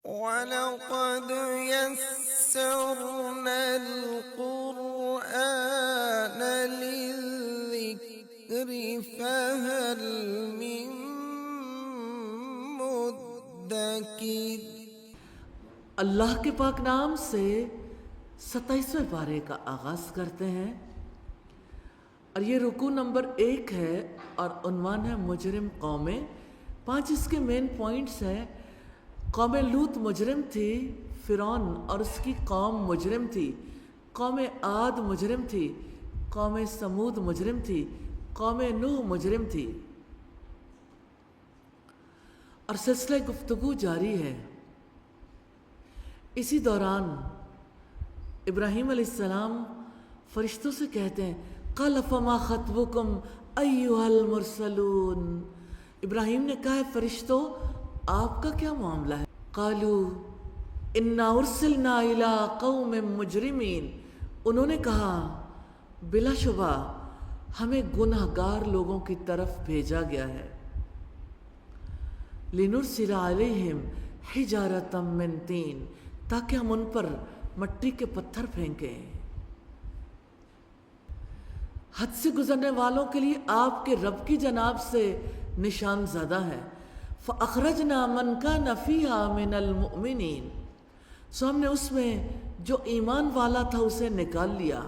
وَلَقَدْ يَسَّرْنَا الْقُرْآنَ لِلذِّكْرِ فَهَلْ مِن مُّدَّكِرٍ۔ اللہ کے پاک نام سے 27ویں پارے کا آغاز کرتے ہیں، اور یہ رکوع نمبر 1 ہے اور عنوان ہے مجرم قومیں۔ 5 اس کے مین پوائنٹس ہیں۔ قوم لوط مجرم تھی، فرعون اور اس کی قوم مجرم تھی، قوم عاد مجرم تھی، قوم سمود مجرم تھی، قوم نوح مجرم تھی، اور سلسلہ گفتگو جاری ہے۔ اسی دوران ابراہیم علیہ السلام فرشتوں سے کہتے ہیں قَالَ فَمَا خَطْبُكُمْ أَيُّهَا الْمُرْسَلُونَ۔ ابراہیم نے کہا ہے فرشتوں آپ کا کیا معاملہ ہے؟ قَالُوا إِنَّا أُرْسِلْنَا إِلَىٰ قَوْمٍ مُجْرِمِينَ۔ انہوں نے کہا بلا شبہ ہمیں گنہگار لوگوں کی طرف بھیجا گیا ہے۔ لِنُرْسِلَ عَلَيْهِمْ حِجَارَةً مِّن طِينٍ، تاکہ ہم ان پر مٹی کے پتھر پھینکیں۔ حد سے گزرنے والوں کے لیے آپ کے رب کی جناب سے نشان زدہ ہے۔ فَأَخْرَجْنَا مَنْ كَانَ فِيهَا مِنَ الْمُؤْمِنِينَ، سو ہم نے اس میں جو ایمان والا تھا اسے نکال لیا۔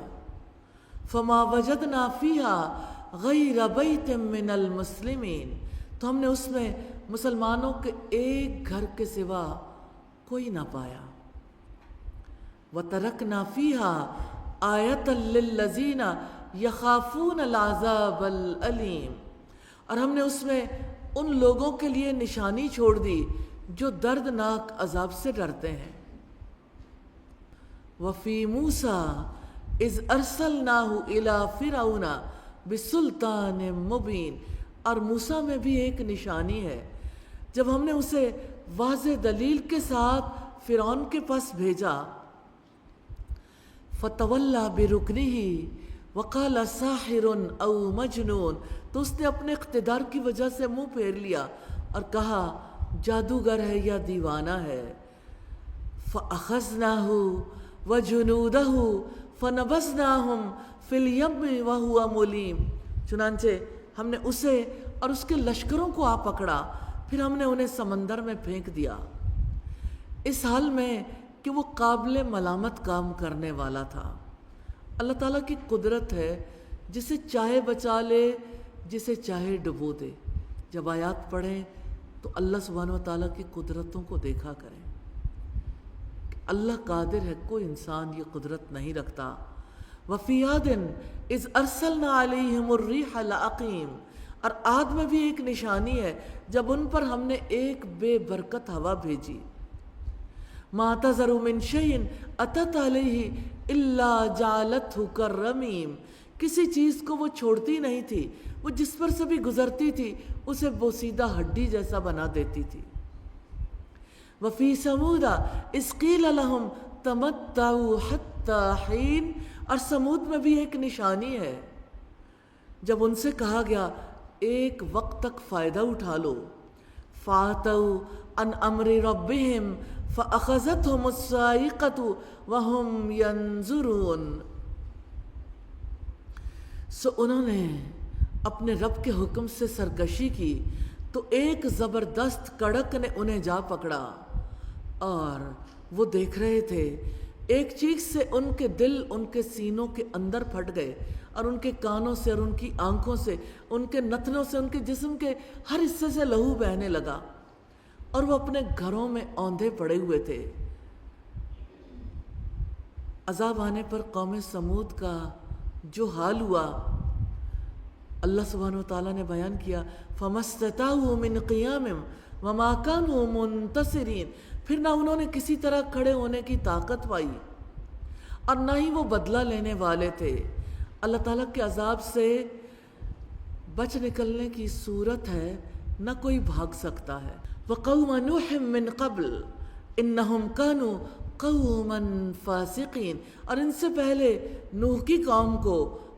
فَمَا وَجَدْنَا فِيهَا غَيْرَ بَيْتٍ مِّنَ الْمُسْلِمِينَ، تو ہم نے اس میں مسلمانوں کے ایک گھر کے سوا کوئی نہ پایا۔ وَتَرَكْنَا فِيهَا آیَةً لِلَّذِينَ يَخَافُونَ الْعَذَابَ الْأَلِيمَ، اور ہم نے اس میں ان لوگوں کے لیے نشانی چھوڑ دی جو دردناک عذاب سے ڈرتے ہیں۔ وَفِي مُوسَىٰ إِذْ أَرْسَلْنَاهُ إِلَىٰ فِرْعَوْنَ بِسُلْطَانٍ مُّبِينٍ، اور موسیٰ میں بھی ایک نشانی ہے جب ہم نے اسے واضح دلیل کے ساتھ فرعون کے پاس بھیجا۔ فَتَوَلَّىٰ بِرُكْنِهِ وَقَالَ سَاحِرٌ أَوْ مَجْنُونٌ، تو اس نے اپنے اقتدار کی وجہ سے منہ پھیر لیا اور کہا جادوگر ہے یا دیوانہ ہے۔ فَأَخَذْنَاهُ وَجُنُودَهُ فَنَبَذْنَاهُمْ فِي الْيَمِّ وَهُوَ مُلِيمٌ، چنانچہ ہم نے اسے اور اس کے لشکروں کو آ پکڑا، پھر ہم نے انہیں سمندر میں پھینک دیا، اس حال میں کہ وہ قابل ملامت کام کرنے والا تھا۔ اللہ تعالیٰ کی قدرت ہے، جسے چاہے بچا لے، جسے چاہے ڈبو دے۔ جب آیات پڑھیں تو اللہ سبحانہ وتعالیٰ کی قدرتوں کو دیکھا کریں کہ اللہ قادر ہے، کوئی انسان یہ قدرت نہیں رکھتا۔ وَفِي عَادٍ إِذْ أَرْسَلْنَا عَلَيْهِمُ الرِّيحَ الْعَقِيمَ، اور عاد میں بھی ایک نشانی ہے جب ان پر ہم نے ایک بے برکت ہوا بھیجی۔ مَا تَذَرُ مِن شَيْءٍ أَتَتْ عَلَيْهِ إِلَّا جَعَلَتْهُ كَالرَّمِيمِ، کسی چیز کو وہ چھوڑتی نہیں تھی، وہ جس پر سے بھی گزرتی تھی اسے بوسیدہ ہڈی جیسا بنا دیتی تھی۔ وَفِي ثَمُودَ إِذْ قِيلَ لَهُمْ تَمَتَّعُوا حَتَّىٰ حِينٍ، اور سمود میں بھی ایک نشانی ہے جب ان سے کہا گیا ایک وقت تک فائدہ اٹھا لو۔ فَعَتَوْا عَنْ أَمْرِ رَبِّهِمْ فَأَخَذَتْهُمُ الصَّاعِقَةُ وَهُمْ يَنظُرُونَ، سو انہوں نے اپنے رب کے حکم سے سرکشی کی تو ایک زبردست کڑک نے انہیں جا پکڑا، اور وہ دیکھ رہے تھے۔ ایک چیز سے ان کے دل ان کے سینوں کے اندر پھٹ گئے، اور ان کے کانوں سے اور ان کی آنکھوں سے، ان کے نتنوں سے، ان کے جسم کے ہر حصے سے لہو بہنے لگا، اور وہ اپنے گھروں میں اوندھے پڑے ہوئے تھے۔ عذاب آنے پر قوم سمود کا جو حال ہوا اللہ سبحانہ وتعالیٰ نے بیان کیا۔ فَمَا اسْتَطَاعُوا مِنْ قِيَامٍ وَمَا كَانُوا مُنتَصِرِينَ، پھر نہ انہوں نے کسی طرح کھڑے ہونے کی طاقت پائی اور نہ ہی وہ بدلہ لینے والے تھے۔ اللہ تعالیٰ کے عذاب سے بچ نکلنے کی صورت ہے، نہ کوئی بھاگ سکتا ہے۔ وَقَوْمَ نُوحٍ مِّن قَبْلُ إِنَّهُمْ كَانُوا قَوْمًا فَاسِقِينَ، اور ان سے پہلے نوح کی قوم کو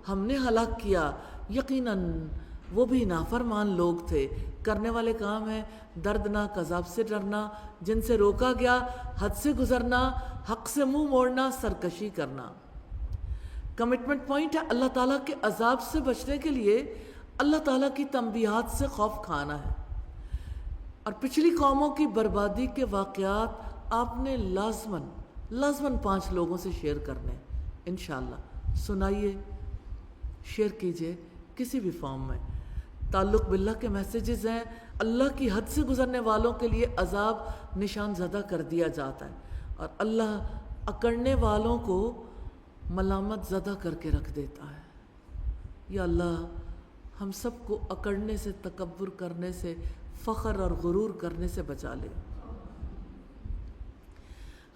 ہم نے ہلاک کیا، یقیناً وہ بھی نافرمان لوگ تھے، کرنے والے کام ہیں دردناک عذاب سے ڈرنا، جن سے روکا گیا حد سے گزرنا، حق سے منہ موڑنا، سرکشی کرنا۔ کمٹمنٹ پوائنٹ ہے اللہ تعالیٰ کے عذاب سے بچنے کے لیے اللہ تعالیٰ کی تنبیہات سے خوف کھانا ہے۔ اور پچھلی قوموں کی بربادی کے واقعات آپ نے لازماً 5 لوگوں سے شیئر کرنے، انشاءاللہ سنائیے، شیئر کیجئے کسی بھی فارم میں۔ تعلق باللہ کے میسیجز ہیں، اللہ کی حد سے گزرنے والوں کے لیے عذاب نشان زدہ کر دیا جاتا ہے، اور اللہ اکڑنے والوں کو ملامت زدہ کر کے رکھ دیتا ہے۔ یا اللہ ہم سب کو اکڑنے سے، تکبر کرنے سے، فخر اور غرور کرنے سے بچا لے۔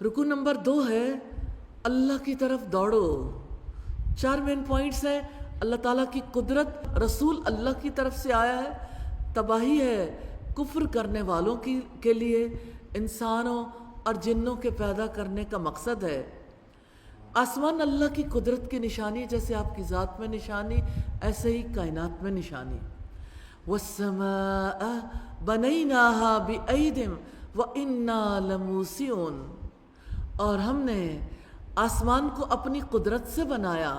رکو نمبر 2 ہے اللہ کی طرف دوڑو۔ 4 مین پوائنٹس ہیں۔ اللہ تعالیٰ کی قدرت، رسول اللہ کی طرف سے آیا ہے، تباہی ہے کفر کرنے والوں کے لیے، انسانوں اور جنوں کے پیدا کرنے کا مقصد ہے۔ آسمان اللہ کی قدرت کی نشانی، جیسے آپ کی ذات میں نشانی، ایسے ہی کائنات میں نشانی۔ وَالسَّمَاءَ بَنَيْنَاهَا بِأَيْدٍ وَإِنَّا لَمُوسِعُونَ، اور ہم نے آسمان کو اپنی قدرت سے بنایا،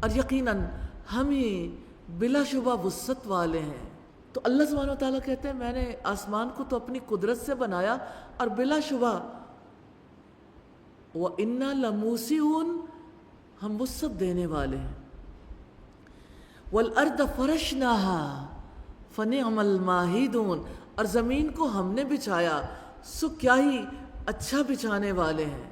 اور یقیناً ہم ہی بلا شبہ وسعت والے ہیں۔ تو اللہ سبحانہ وتعالیٰ کہتے ہیں میں نے آسمان کو تو اپنی قدرت سے بنایا، اور بلا شبہ وَإِنَّا لَمُوسِعُونَ، ہم وسعت دینے والے ہیں۔ وَالْأَرْضَ فَرَشْنَاهَا فَنِعْمَ الْمَاهِدُونَ، اور زمین کو ہم نے بچھایا، سو کیا ہی اچھا بچھانے والے ہیں۔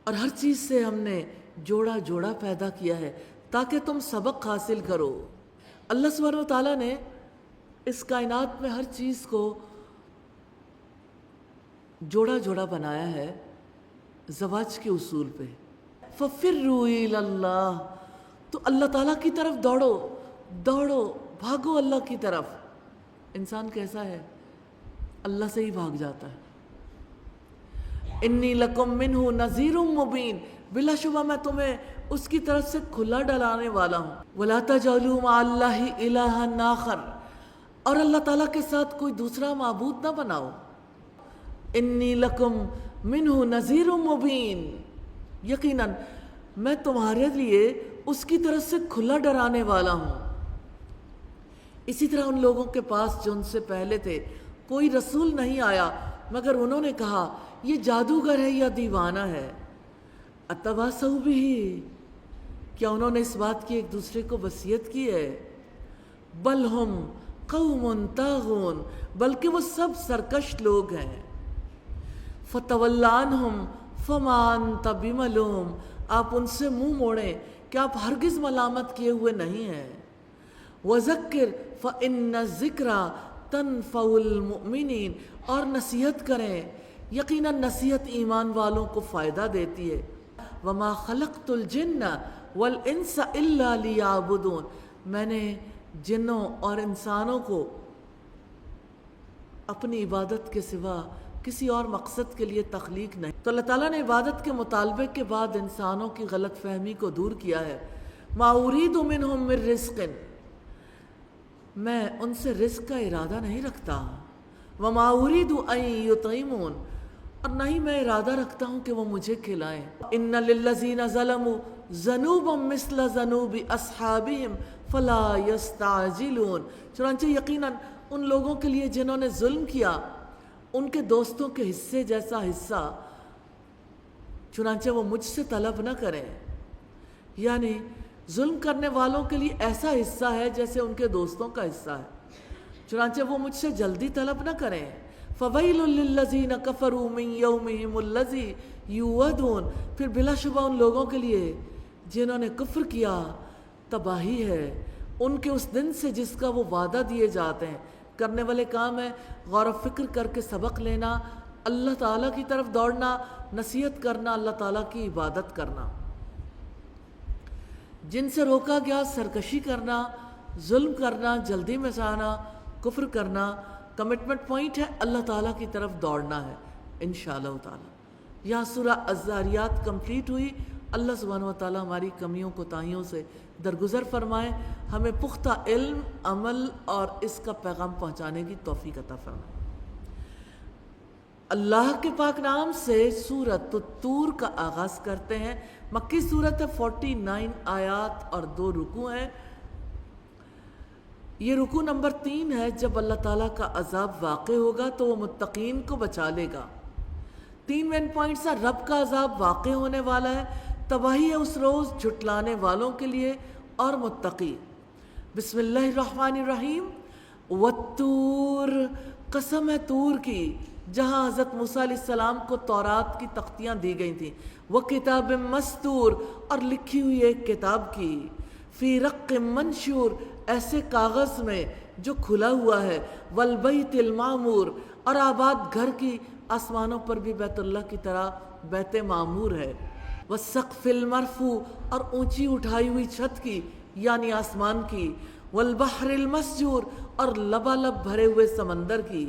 اور ہر چیز سے ہم نے جوڑا جوڑا پیدا کیا ہے تاکہ تم سبق حاصل کرو۔ اللہ سبحانہ وتعالیٰ نے اس کائنات میں ہر چیز کو جوڑا جوڑا بنایا ہے زواج کے اصول پہ۔ فَفِرُّوا إِلَى اللَّهِ، تو اللہ تعالیٰ کی طرف دوڑو، بھاگو اللہ کی طرف۔ انسان کیسا ہے؟ اللہ سے ہی بھاگ جاتا ہے۔ انی لکم منہ نذیر مبین، بلا شبہ میں تمہیں اس کی طرف سے کھلا ڈلانے والا ہوں۔ ولا تجعلوا مع اللہ الہا آخر، اور اللہ تعالیٰ کے ساتھ کوئی دوسرا معبود نہ بناؤ۔ انی لکم منہ نذیر مبین، یقیناً میں تمہارے لیے اس کی طرف سے کھلا ڈرانے والا ہوں۔ اسی طرح ان لوگوں کے پاس جو ان سے پہلے تھے کوئی رسول نہیں آیا مگر انہوں نے کہا یہ جادوگر ہے یا دیوانہ ہے۔ اتواصوا بہ، کیا انہوں نے اس بات کی ایک دوسرے کو وصیت کی ہے؟ بل ہم قوم طاغون، بلکہ وہ سب سرکش لوگ ہیں۔ فتول عنہم فما انت بملوم، آپ ان سے منہ موڑیں کہ آپ ہرگز ملامت کیے ہوئے نہیں ہیں۔ وذکر فإن الذکریٰ تنفع المؤمنین، اور نصیحت کریں، یقیناً نصیحت ایمان والوں کو فائدہ دیتی ہے۔ وما خلقت الجن والانس الا لیعبدون، میں نے جنوں اور انسانوں کو اپنی عبادت کے سوا کسی اور مقصد کے لیے تخلیق نہیں۔ تو اللہ تعالیٰ نے عبادت کے مطالبے کے بعد انسانوں کی غلط فہمی کو دور کیا ہے۔ ما ارید منہم من رزق، میں ان سے رزق کا ارادہ نہیں رکھتا۔ وما ارید ان یطعمون، اور نہ ہی میں ارادہ رکھتا ہوں کہ وہ مجھے کھلائیں۔ ان للذین ظلموا ذنوبا مثل ذنوب اصحابہم فلا یستعجلون، چنانچہ یقیناً ان لوگوں کے لیے جنہوں نے ظلم کیا ان کے دوستوں کے حصے جیسا حصہ، چنانچہ وہ مجھ سے طلب نہ کریں۔ یعنی ظلم کرنے والوں کے لیے ایسا حصہ ہے جیسے ان کے دوستوں کا حصہ ہے، چنانچہ وہ مجھ سے جلدی طلب نہ کریں۔ فَوَيْلٌ لِّلَّذِينَ كَفَرُوا مِن يَوْمِهِمُ الَّذِي يُوعَدُونَ، پھر بلا شبہ ان لوگوں کے لیے جنہوں نے کفر کیا تباہی ہے ان کے اس دن سے جس کا وہ وعدہ دیے جاتے ہیں۔ کرنے والے کام ہے غور و فکر کر کے سبق لینا، اللہ تعالیٰ کی طرف دوڑنا، نصیحت کرنا، اللہ تعالیٰ کی عبادت کرنا۔ جن سے روکا گیا سرکشی کرنا، ظلم کرنا، جلدی میں جانا، کفر کرنا۔ کمٹمنٹ پوائنٹ ہے اللہ تعالیٰ کی طرف دوڑنا ہے انشاءاللہ تعالیٰ۔ یہاں سورہ الذاریات کمپلیٹ ہوئی، اللہ سبحانہ و تعالیٰ ہماری کمیوں کوتاہیوں سے درگزر فرمائے، ہمیں پختہ علم، عمل اور اس کا پیغام پہنچانے کی توفیق عطا فرمائے۔ اللہ کے پاک نام سے سورۃ الطور کا آغاز کرتے ہیں۔ مکی سورت ہے، 49 آیات اور 2 رکوع ہیں۔ یہ رکوع نمبر 3 ہے، جب اللہ تعالیٰ کا عذاب واقع ہوگا تو وہ متقین کو بچا لے گا۔ 3 مین پوائنٹس ہیں۔ رب کا عذاب واقع ہونے والا ہے، تباہی ہے اس روز جھٹلانے والوں کے لیے اور متقی۔ بسم اللہ الرحمن الرحیم۔ والطور، قسم ہے طور کی، جہاں حضرت موسیٰ علیہ السلام کو تورات کی تختیاں دی گئی تھیں۔ وہ کتاب مستور، اور لکھی ہوئی ایک کتاب کی۔ فی رق منشور، ایسے کاغذ میں جو کھلا ہوا ہے۔ والبیت المعمور، اور آباد گھر کی، آسمانوں پر بھی بیت اللہ کی طرح بیت معمور ہے۔ والسقف المرفوع، اور اونچی اٹھائی ہوئی چھت کی یعنی آسمان کی۔ والبحر المسجور، اور لبالب بھرے ہوئے سمندر کی۔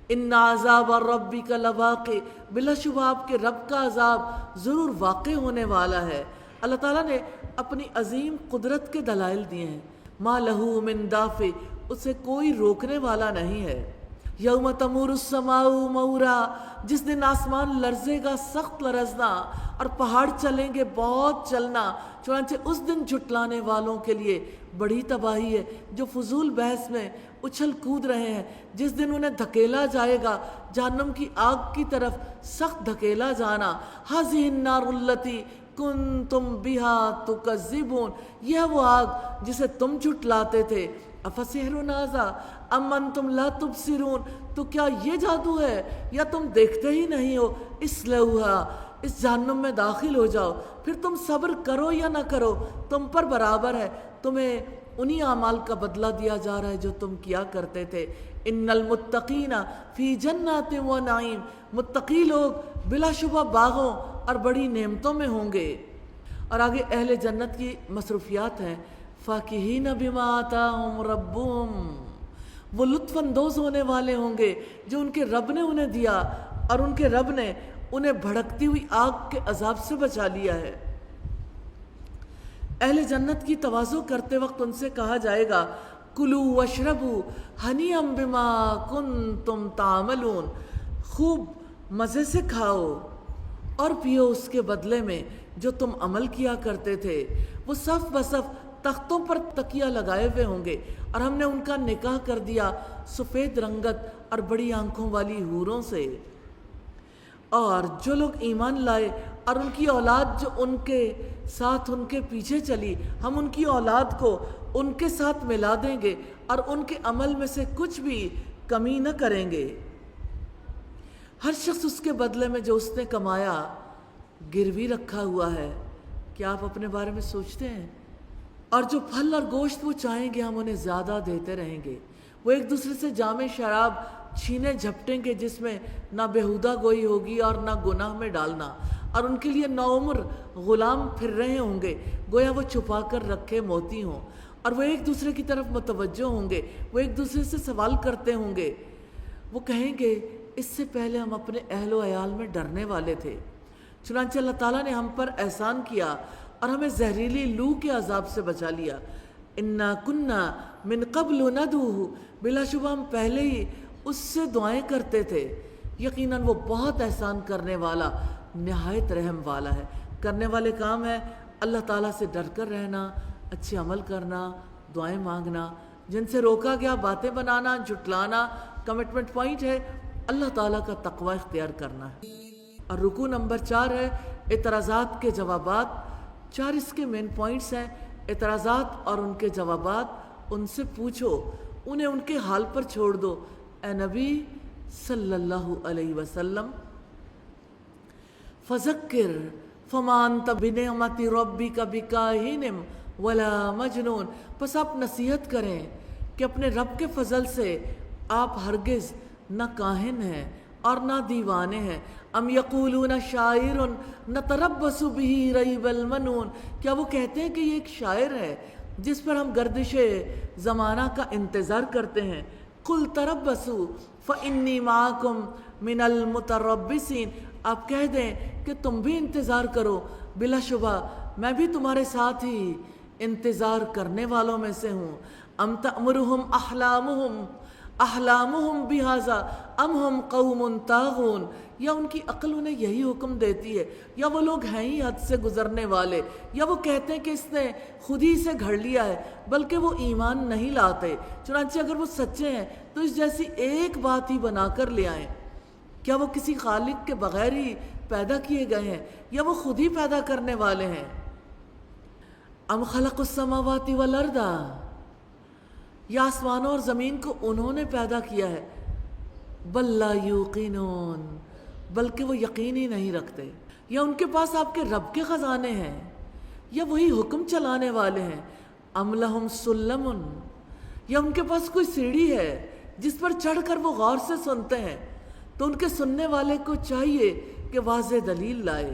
ان عذاب ربک لواقع، بلا شبہ آپ کے رب کا عذاب ضرور واقع ہونے والا ہے۔ اللہ تعالیٰ نے اپنی عظیم قدرت کے دلائل دیے ہیں۔ ما لہ من دافع، اسے کوئی روکنے والا نہیں ہے۔ یوم تمور السماء مورا، جس دن آسمان لرزے گا سخت لرزنا، اور پہاڑ چلیں گے بہت چلنا۔ چنانچہ اس دن جھٹلانے والوں کے لیے بڑی تباہی ہے، جو فضول بحث میں اچھل کود رہے ہیں۔ جس دن انہیں دھکیلا جائے گا جہنم کی آگ کی طرف، سخت دھکیلا جانا۔ ھذہ النار التی کنتم بہا تکذبون، یہ وہ آگ جسے تم جھٹلاتے تھے۔ افسحر ھذا ام انتم لا تبصرون، تو کیا یہ جادو ہے یا تم دیکھتے ہی نہیں ہو؟ اصلوھا، اس جہنم میں داخل ہو جاؤ، پھر تم صبر کرو یا نہ کرو تم پر برابر ہے، تمہیں انہی اعمال کا بدلہ دیا جا رہا ہے جو تم کیا کرتے تھے۔ ان المتقین فی جنات و نعیم، متقی لوگ بلا شبہ باغوں اور بڑی نعمتوں میں ہوں گے۔ اور آگے اہل جنت کی مصروفیات ہیں۔ فاکہین بما آتاہم ربہم، وہ لطف اندوز ہونے والے ہوں گے جو ان کے رب نے انہیں دیا، اور ان کے رب نے انہیں بھڑکتی ہوئی آگ کے عذاب سے بچا لیا ہے۔ اہل جنت کی تواضع کرتے وقت ان سے کہا جائے گا، کلوا واشربوا ہنیئا بما کنتم تعملون، خوب مزے سے کھاؤ اور پیو اس کے بدلے میں جو تم عمل کیا کرتے تھے۔ وہ صف بصف تختوں پر تکیہ لگائے ہوئے ہوں گے، اور ہم نے ان کا نکاح کر دیا سفید رنگت اور بڑی آنکھوں والی حوروں سے۔ اور جو لوگ ایمان لائے اور ان کی اولاد جو ان کے ساتھ ان کے پیچھے چلی، ہم ان کی اولاد کو ان کے ساتھ ملا دیں گے اور ان کے عمل میں سے کچھ بھی کمی نہ کریں گے۔ ہر شخص اس کے بدلے میں جو اس نے کمایا گروی رکھا ہوا ہے۔ کیا آپ اپنے بارے میں سوچتے ہیں؟ اور جو پھل اور گوشت وہ چاہیں گے ہم انہیں زیادہ دیتے رہیں گے۔ وہ ایک دوسرے سے جام شراب چھینے جھپٹیں گے جس میں نہ بےہودہ گوئی ہوگی اور نہ گناہ میں ڈالنا، اور ان کے لیے نوعمر غلام پھر رہے ہوں گے گویا وہ چھپا کر رکھے موتی ہوں، اور وہ ایک دوسرے کی طرف متوجہ ہوں گے، وہ ایک دوسرے سے سوال کرتے ہوں گے۔ وہ کہیں گے اس سے پہلے ہم اپنے اہل و عیال میں ڈرنے والے تھے، چنانچہ اللہ تعالیٰ نے ہم پر احسان کیا اور ہمیں زہریلی لو کے عذاب سے بچا لیا۔ انا کنا من قبل ندعوہ، بلا شبہ ہم پہلے ہی اس سے دعائیں کرتے تھے، یقیناً وہ بہت احسان کرنے والا نہایت رحم والا ہے۔ کرنے والے کام ہے اللہ تعالیٰ سے ڈر کر رہنا، اچھے عمل کرنا، دعائیں مانگنا، جن سے روکا گیا باتیں بنانا، جھٹلانا۔ کمٹمنٹ پوائنٹ ہے اللہ تعالیٰ کا تقوی اختیار کرنا ہے۔ اور رکوع نمبر 4 ہے اعتراضات کے جوابات۔ 4 اس کے مین پوائنٹس ہیں۔ اعتراضات اور ان کے جوابات، ان سے پوچھو، انہیں ان کے حال پر چھوڑ دو۔ اے نبی صلی اللہ علیہ وسلم، فذکر فما انت بنعمت ربک بکاہن ولا مجنون، پس آپ نصیحت کریں کہ اپنے رب کے فضل سے آپ ہرگز نہ کاہن ہیں اور نہ دیوانے ہیں۔ ام یقولون شاعر نتربص بہ ریب المنون، کیا وہ کہتے ہیں کہ یہ ایک شاعر ہے جس پر ہم گردش زمانہ کا انتظار کرتے ہیں۔ قل تربصوا فانی معکم من المتربصین، آپ کہہ دیں کہ تم بھی انتظار کرو، بلا شبہ میں بھی تمہارے ساتھ ہی انتظار کرنے والوں میں سے ہوں۔ ام تأمرہم احلامہم بہذا ام ہم قوم طاغون، یا ان کی عقل انہیں یہی حکم دیتی ہے، یا وہ لوگ ہیں ہی حد سے گزرنے والے، یا وہ کہتے ہیں کہ اس نے خود ہی سے گھڑ لیا ہے، بلکہ وہ ایمان نہیں لاتے۔ چنانچہ اگر وہ سچے ہیں تو اس جیسی ایک بات ہی بنا کر لے آئیں۔ کیا وہ کسی خالق کے بغیر ہی پیدا کیے گئے ہیں، یا وہ خود ہی پیدا کرنے والے ہیں؟ ام خلق السماوات والارض، یا آسمانوں اور زمین کو انہوں نے پیدا کیا ہے؟ بل لا یوقنون، بلکہ وہ یقین ہی نہیں رکھتے۔ یا ان کے پاس آپ کے رب کے خزانے ہیں، یا وہی حکم چلانے والے ہیں؟ ام لہم سلم، یا ان کے پاس کوئی سیڑھی ہے جس پر چڑھ کر وہ غور سے سنتے ہیں؟ تو ان کے سننے والے کو چاہیے کہ واضح دلیل لائے۔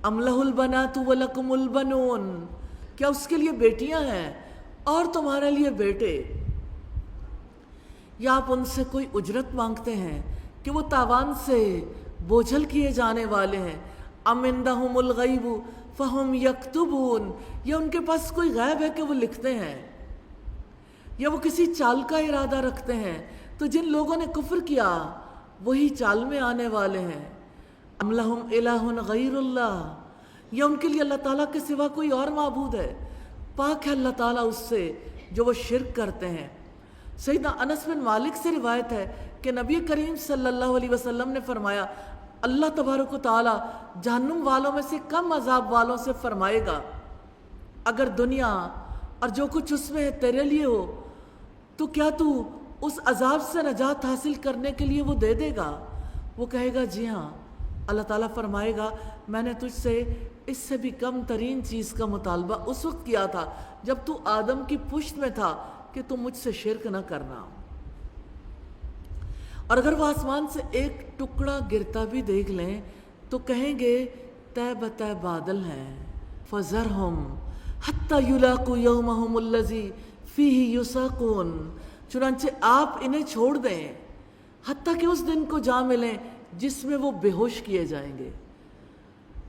ام لہ البنات ولکم البنون، کیا اس کے لیے بیٹیاں ہیں اور تمہارے لیے بیٹے؟ یا آپ ان سے کوئی اجرت مانگتے ہیں کہ وہ تاوان سے بوجھل کیے جانے والے ہیں؟ ام عندہم الغیب فہم یکتبون، یا ان کے پاس کوئی غیب ہے کہ وہ لکھتے ہیں؟ یا وہ کسی چال کا ارادہ رکھتے ہیں تو جن لوگوں نے کفر کیا وہی چال میں آنے والے ہیں؟ ام لہم الہ غیر اللہ، یا ان کے لیے اللہ تعالیٰ کے سوا کوئی اور معبود ہے؟ پاک ہے اللہ تعالیٰ اس سے جو وہ شرک کرتے ہیں۔ سیدنا انس بن مالک سے روایت ہے کہ نبی کریم صلی اللہ علیہ وسلم نے فرمایا، اللہ تبارک و تعالیٰ جہنم والوں میں سے کم عذاب والوں سے فرمائے گا، اگر دنیا اور جو کچھ اس میں ہے تیرے لیے ہو تو کیا تو اس عذاب سے نجات حاصل کرنے کے لیے وہ دے دے گا؟ وہ کہے گا جی ہاں۔ اللہ تعالیٰ فرمائے گا، میں نے تجھ سے اس سے بھی کم ترین چیز کا مطالبہ اس وقت کیا تھا جب تو آدم کی پشت میں تھا کہ تم مجھ سے شرک نہ کرنا۔ اور اگر وہ آسمان سے ایک ٹکڑا گرتا بھی دیکھ لیں تو کہیں گے طے بطے بادل ہیں۔ فَذَرْهُمْ حَتَّى يُلَاقُوا يَوْمَهُمُ الَّذِي فِيهِ يُسَاقُونَ، چنانچہ آپ انہیں چھوڑ دیں حتیٰ کہ اس دن کو جا ملیں جس میں وہ بے ہوش کیے جائیں گے۔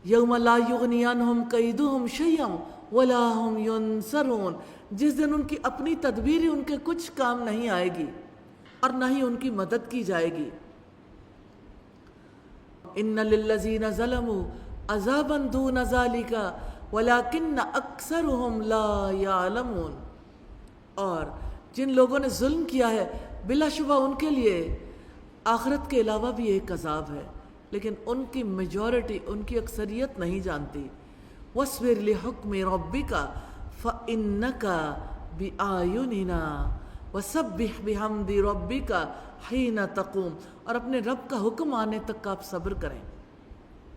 یوم لا یغنی عنہم کیدہم شیئا ولا ہم ینصرون، جس دن ان کی اپنی تدبیر ہی ان کے کچھ کام نہیں آئے گی اور نہ ہی ان کی مدد کی جائے گی۔ ان للذین ظلموا عذابا دون ذلک ولکن اکثرهم لا یعلمون، اور جن لوگوں نے ظلم کیا ہے بلا شبہ ان کے لیے آخرت کے علاوہ بھی ایک عذاب ہے، لیکن ان کی میجورٹی، ان کی اکثریت نہیں جانتی۔ وَاصْبِرْ لِحُکْمِ رَبِّكَ فَإِنَّكَ بِآیُنِنَا وَسَبِّحْ بِحَمْدِ رَبِّكَ حِینَ تَقُومُ، اور اپنے رب کا حکم آنے تک آپ صبر کریں،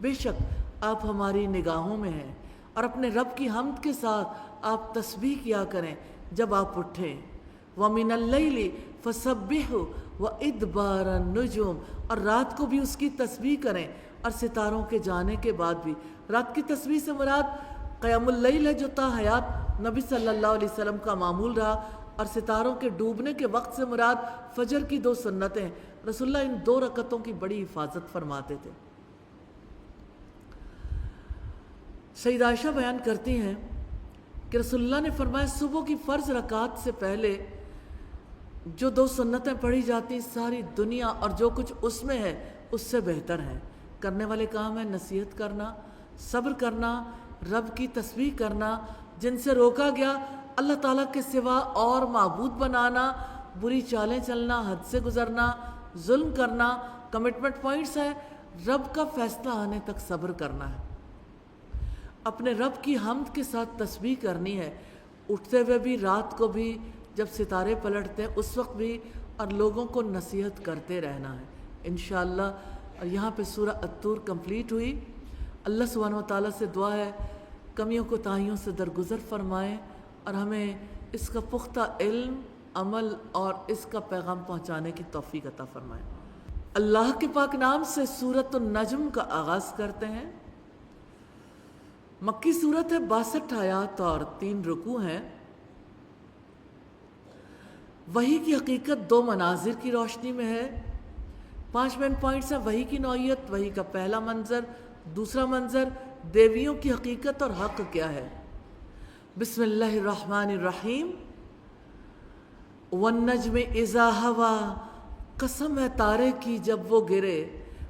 بے شک آپ ہماری نگاہوں میں ہیں، اور اپنے رب کی حمد کے ساتھ آپ تسبیح کیا کریں جب آپ اٹھیں۔ وَمِنَ اللَّيْلِ فَسَبِّحْهُ وَإِدْبَارَ النُّجُومِ، اور رات کو بھی اس کی تسبیح کریں اور ستاروں کے جانے کے بعد بھی۔ رات کی تسبیح سے مراد قیام اللیل ہے جو تا حیات نبی صلی اللہ علیہ وسلم کا معمول رہا، اور ستاروں کے ڈوبنے کے وقت سے مراد فجر کی 2 سنتیں۔ رسول اللہ ان 2 رکعتوں کی بڑی حفاظت فرماتے تھے۔ سیدہ عائشہ بیان کرتی ہیں کہ رسول اللہ نے فرمایا، صبح کی فرض رکعت سے پہلے جو 2 سنتیں پڑھی جاتی ساری دنیا اور جو کچھ اس میں ہے اس سے بہتر ہے۔ کرنے والے کام ہے نصیحت کرنا، صبر کرنا، رب کی تسبیح کرنا، جن سے روکا گیا اللہ تعالیٰ کے سوا اور معبود بنانا، بری چالیں چلنا، حد سے گزرنا، ظلم کرنا، کمٹمنٹ پوائنٹس ہیں، رب کا فیصلہ آنے تک صبر کرنا ہے، اپنے رب کی حمد کے ساتھ تسبیح کرنی ہے، اٹھتے ہوئے بھی، رات کو بھی، جب ستارے پلٹتے ہیں اس وقت بھی، اور لوگوں کو نصیحت کرتے رہنا ہے انشاءاللہ۔ اور یہاں پہ سورہ الطور کمپلیٹ ہوئی۔ اللہ سبحانہ وتعالیٰ سے دعا ہے کمیوں کو تاہیوں سے درگزر فرمائیں اور ہمیں اس کا پختہ علم، عمل اور اس کا پیغام پہنچانے کی توفیق عطا فرمائیں۔ اللہ کے پاک نام سے سورۃ النجم کا آغاز کرتے ہیں۔ مکی سورت ہے، 62 آیات اور 3 رکوع ہیں۔ وحی کی حقیقت 2 مناظر کی روشنی میں ہے۔ 5 مین پوائنٹس ہیں۔ وحی کی نوعیت، وحی کا پہلا منظر، دوسرا منظر دیویوں کی حقیقت اور حق کیا ہے۔ بسم اللہ الرحمن الرحیم۔ والنجم اذا ہوا، قسم ہے تارے کی جب وہ گرے،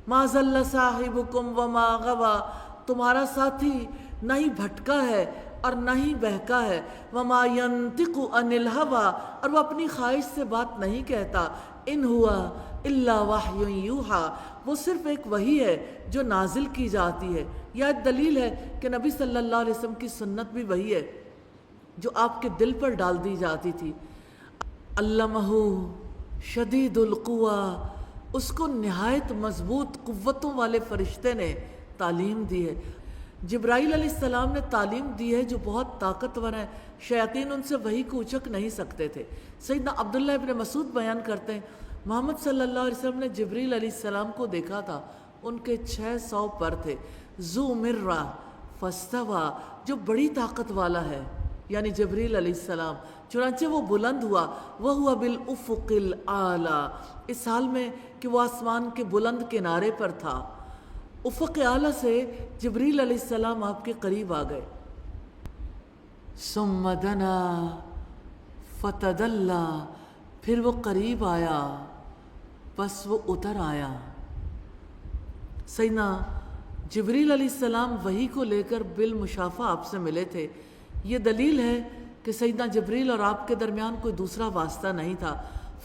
ما ضل صاحبکم وما غوا، تمہارا ساتھی نہ ہی بھٹکا ہے اور نہ ہی بہکا ہے، وما ینطق عن الہوی، اور وہ اپنی خواہش سے بات نہیں کہتا، ان ہوا الا وحی یوحی، وہ صرف ایک وحی ہے جو نازل کی جاتی ہے۔ یہ ایک دلیل ہے کہ نبی صلی اللہ علیہ وسلم کی سنت بھی وہی ہے جو آپ کے دل پر ڈال دی جاتی تھی۔ علمہ شدید القویٰ، اس کو نہایت مضبوط قوتوں والے فرشتے نے تعلیم دی ہے۔ جبرائیل علیہ السلام نے تعلیم دی ہے جو بہت طاقتور ہیں، شیاطین ان سے وحی کو اچک نہیں سکتے تھے۔ سیدنا عبداللہ ابن مسعود بیان کرتے ہیں محمد صلی اللہ علیہ وسلم نے جبریل علیہ السلام کو دیکھا تھا، ان کے 600 پر تھے، ذو مرہ فاستویٰ، جو بڑی طاقت والا ہے، یعنی جبریل علیہ السلام، چنانچہ وہ بلند ہوا، وَهُوَ بِالْأُفُقِ الْأَعْلَى، اس حال میں کہ وہ آسمان کے بلند کنارے پر تھا۔ افق اعلیٰ سے جبریل علیہ السلام آپ کے قریب آ گئے۔ ثم دنا فتدلی، پھر وہ قریب آیا بس وہ اتر آیا۔ سیدنا جبریل علیہ السلام وحی کو لے کر بالمشافہ آپ سے ملے تھے۔ یہ دلیل ہے کہ سیدنا جبریل اور آپ کے درمیان کوئی دوسرا واسطہ نہیں تھا۔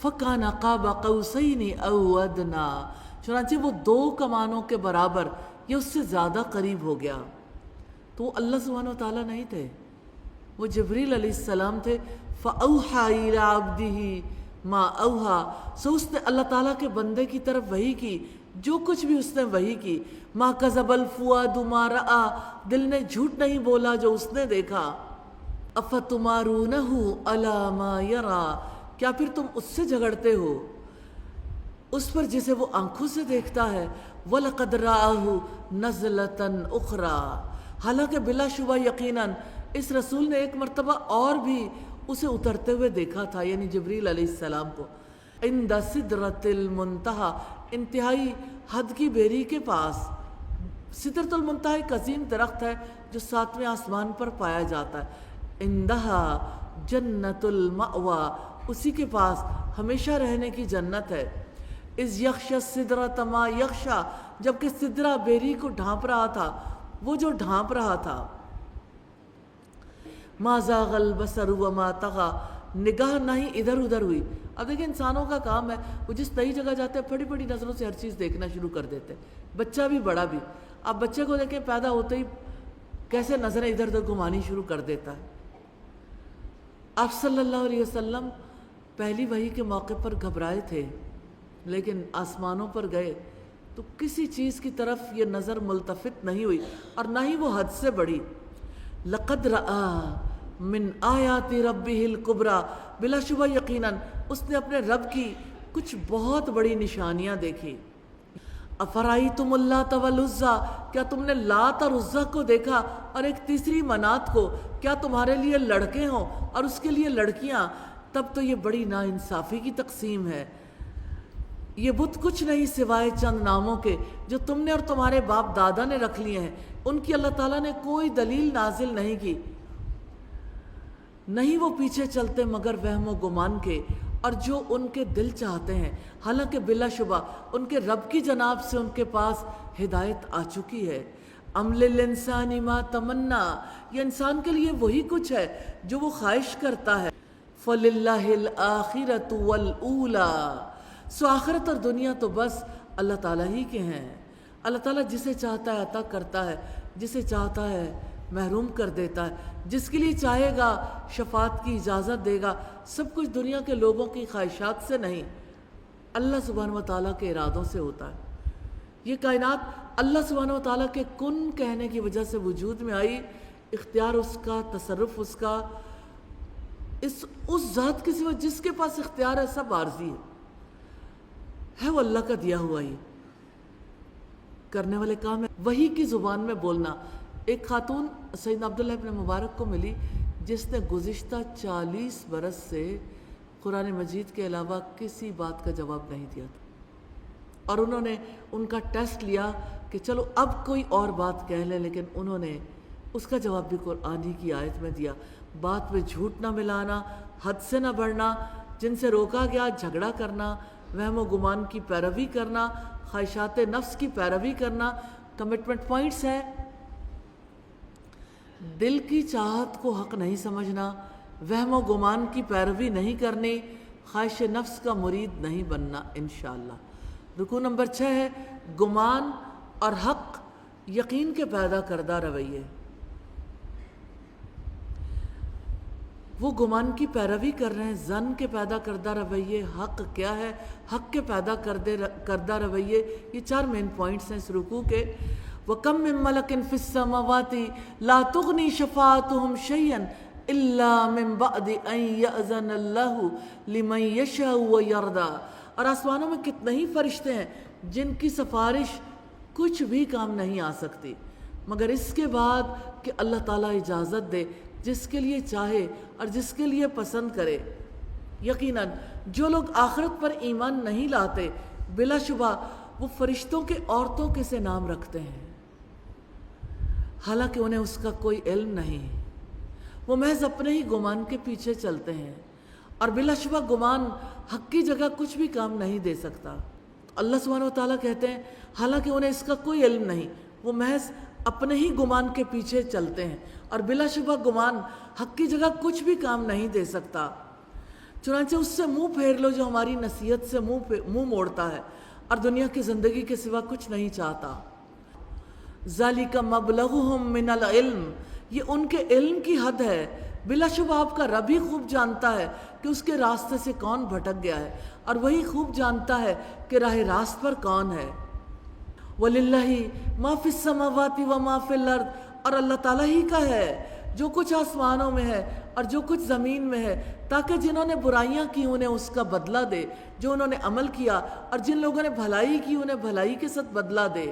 فَكَانَ قَابَ قَوْسَيْنِ أَوْ أَدْنَىٰ، چنانچہ وہ 2 کمانوں کے برابر یا اس سے زیادہ قریب ہو گیا۔ تو وہ اللہ سبحانہ وتعالیٰ نہیں تھے، وہ جبریل علیہ السلام تھے۔ فَأَوْحَىٰ إِلَىٰ عَبْدِهِ مَا أَوْحَىٰ، سو اس نے اللہ تعالیٰ کے بندے کی طرف وحی کی جو کچھ بھی اس نے وحی کی۔ مَا كَذَبَ الْفُؤَادُ مَا رَأَىٰ، دل نے جھوٹ نہیں بولا جو اس نے دیکھا۔ أَفَتُمَارُونَهُ عَلَىٰ مَا يَرَىٰ، کیا پھر تم اس سے جھگڑتے ہو اس پر جسے وہ آنکھوں سے دیکھتا ہے۔ وَلَقَدْ رَآهُ نَزْلَةً أُخْرَىٰ، حالانکہ بلا شبہ یقیناً اس رسول نے ایک مرتبہ اور بھی اسے اترتے ہوئے دیکھا تھا، یعنی جبریل علیہ السلام کو، عند سدرۃ المنتہا، انتہائی حد کی بیری کے پاس۔ سدرۃ المنتہا ایک عظیم درخت ہے جو 7ویں آسمان پر پایا جاتا ہے۔ عندہا جنت المأویٰ، اسی کے پاس ہمیشہ رہنے کی جنت ہے۔ اذ یغشی السدرۃ ما یغشی، جبکہ سدرہ بیری کو ڈھانپ رہا تھا وہ جو ڈھانپ رہا تھا۔ ما زاغ البصر وما طغی، نگاہ نہ ہی ادھر ادھر ہوئی۔ اب دیکھیں انسانوں کا کام ہے، وہ جس نئی جگہ جاتے ہیں بڑی بڑی نظروں سے ہر چیز دیکھنا شروع کر دیتے ہیں، بچہ بھی بڑا بھی۔ اب بچے کو دیکھیں پیدا ہوتے ہی کیسے نظریں ادھر ادھر گھمانی شروع کر دیتا ہے۔ آپ صلی اللہ علیہ وسلم پہلی وحی کے موقع پر گھبرائے تھے، لیکن آسمانوں پر گئے تو کسی چیز کی طرف یہ نظر ملتفت نہیں ہوئی اور نہ ہی وہ حد سے بڑھی۔ لقد رأى من آیات ربہ الکبریٰ، بلا شبہ یقیناً اس نے اپنے رب کی کچھ بہت بڑی نشانیاں دیکھی۔ افرأیتم اللات والعزیٰ، کیا تم نے لات اور عزیٰ کو دیکھا اور ایک تیسری منات کو؟ کیا تمہارے لیے لڑکے ہوں اور اس کے لیے لڑکیاں؟ تب تو یہ بڑی ناانصافی کی تقسیم ہے۔ یہ بت کچھ نہیں سوائے چند ناموں کے جو تم نے اور تمہارے باپ دادا نے رکھ لیے ہیں، ان کی اللہ تعالیٰ نے کوئی دلیل نازل نہیں کی، نہیں وہ پیچھے چلتے مگر وہم و گمان کے اور جو ان کے دل چاہتے ہیں، حالانکہ بلا شبہ ان کے رب کی جناب سے ان کے پاس ہدایت آ چکی ہے۔ ام للانسان ما تمنا، یہ انسان کے لیے وہی کچھ ہے جو وہ خواہش کرتا ہے۔ فللہ الآخرۃ والأولیٰ، سو آخرت اور دنیا تو بس اللہ تعالیٰ ہی کے ہیں۔ اللہ تعالیٰ جسے چاہتا ہے عطا کرتا ہے، جسے چاہتا ہے محروم کر دیتا ہے، جس کے لیے چاہے گا شفاعت کی اجازت دے گا۔ سب کچھ دنیا کے لوگوں کی خواہشات سے نہیں، اللہ سبحانہ و تعالیٰ کے ارادوں سے ہوتا ہے۔ یہ کائنات اللہ سبحانہ و تعالیٰ کے کن کہنے کی وجہ سے وجود میں آئی، اختیار اس کا، تصرف اس کا، اس ذات کے سوا جس کے پاس اختیار ہے سب عارضی ہے وہ اللہ کا دیا ہوا ہی کرنے والے کام ہے۔ وحی کی زبان میں بولنا۔ ایک خاتون سیدنا عبداللہ ابن مبارک کو ملی جس نے گزشتہ 40 برس سے قرآن مجید کے علاوہ کسی بات کا جواب نہیں دیا تھا، اور انہوں نے ان کا ٹیسٹ لیا کہ چلو اب کوئی اور بات کہہ لیں، لیکن انہوں نے اس کا جواب بھی قرآن ہی کی آیت میں دیا، بات میں جھوٹ نہ ملانا، حد سے نہ بڑھنا، جن سے روکا گیا جھگڑا کرنا، وہم و گمان کی پیروی کرنا، خواہشات نفس کی پیروی کرنا۔ کمٹمنٹ پوائنٹس ہیں: دل کی چاہت کو حق نہیں سمجھنا، وہم و گمان کی پیروی نہیں کرنی، خواہش نفس کا مرید نہیں بننا انشاءاللہ۔ رکوع نمبر 6 ہے گمان اور حق یقین کے پیدا کردہ رویے۔ وہ گمان کی پیروی کر رہے ہیں، ظن کے پیدا کردہ رویے، حق کیا ہے، حق کے پیدا کردہ رویے۔ یہ 4 مین پوائنٹس ہیں اس رکوع کے۔ وَكَم مِّن مَلَكٍ فِي السَّمَاوَاتِ لَا تُغْنِي شَفَاعَتُهُمْ شَيْئًا إِلَّا مِن بَعْدِ أَن يَأْذَنَ اللَّهُ لِمَن يَشَاءُ وَيَرْضَىٰ۔ اور آسمانوں میں کتنے ہی فرشتے ہیں جن کی سفارش کچھ بھی کام نہیں آ سکتی مگر اس کے بعد کہ اللہ تعالیٰ اجازت دے، جس کے لیے چاہے اور جس کے لیے پسند کرے۔ یقیناً جو لوگ آخرت پر ایمان نہیں لاتے بلا شبہ وہ فرشتوں کے عورتوں کے سے نام رکھتے ہیں، حالانکہ انہیں اس کا کوئی علم نہیں، وہ محض اپنے ہی گمان کے پیچھے چلتے ہیں، اور بلا شبہ گمان حق کی جگہ کچھ بھی کام نہیں دے سکتا۔ اللہ سبحانہ و تعالیٰ کہتے ہیں حالانکہ انہیں اس کا کوئی علم نہیں، وہ محض اپنے ہی گمان کے پیچھے چلتے ہیں، اور بلا شبہ گمان حق کی جگہ کچھ بھی کام نہیں دے سکتا۔ چنانچہ اس سے منہ پھیر لو جو ہماری نصیحت سے منہ موڑتا ہے اور دنیا کی زندگی کے سوا کچھ نہیں چاہتا۔ ذَلِكَ مَبْلَغُهُم مِّنَ الْعِلْمِ، یہ ان کے علم کی حد ہے۔ بلا شبہ آپ کا رب ہی خوب جانتا ہے کہ اس کے راستے سے کون بھٹک گیا ہے، اور وہی خوب جانتا ہے کہ راہ راست پر کون ہے۔ وَلِلَّهِ مَا فِي السَّمَاوَاتِ وَمَا فِي الْأَرْضِ، اور اللہ تعالیٰ ہی کا ہے جو کچھ آسمانوں میں ہے اور جو کچھ زمین میں ہے، تاکہ جنہوں نے برائیاں کی انہیں اس کا بدلہ دے، جو انہوں نے عمل کیا، اور جن لوگوں نے بھلائی کی انہیں بھلائی کے ساتھ بدلہ دے۔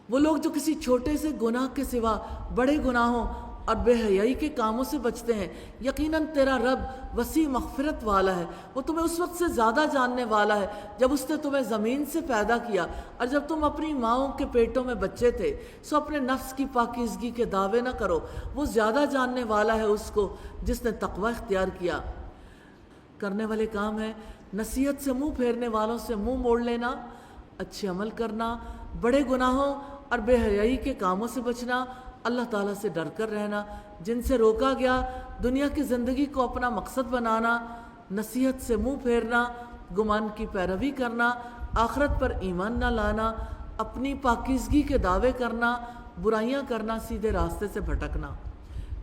وہ لوگ جو کسی چھوٹے سے گناہ کے سوا بڑے گناہوں اور بے حیائی کے کاموں سے بچتے ہیں، یقیناً تیرا رب وسیع مغفرت والا ہے، وہ تمہیں اس وقت سے زیادہ جاننے والا ہے جب اس نے تمہیں زمین سے پیدا کیا، اور جب تم اپنی ماؤں کے پیٹوں میں بچے تھے۔ سو اپنے نفس کی پاکیزگی کے دعوے نہ کرو، وہ زیادہ جاننے والا ہے اس کو جس نے تقوی اختیار کیا۔ کرنے والے کام ہے نصیحت سے منہ پھیرنے والوں سے منہ موڑ لینا، اچھے عمل کرنا، بڑے گناہوں اور بے حیائی کے کاموں سے بچنا، اللہ تعالیٰ سے ڈر کر رہنا، جن سے روکا گیا دنیا کی زندگی کو اپنا مقصد بنانا، نصیحت سے منہ پھیرنا، گمان کی پیروی کرنا، آخرت پر ایمان نہ لانا، اپنی پاکیزگی کے دعوے کرنا، برائیاں کرنا، سیدھے راستے سے بھٹکنا۔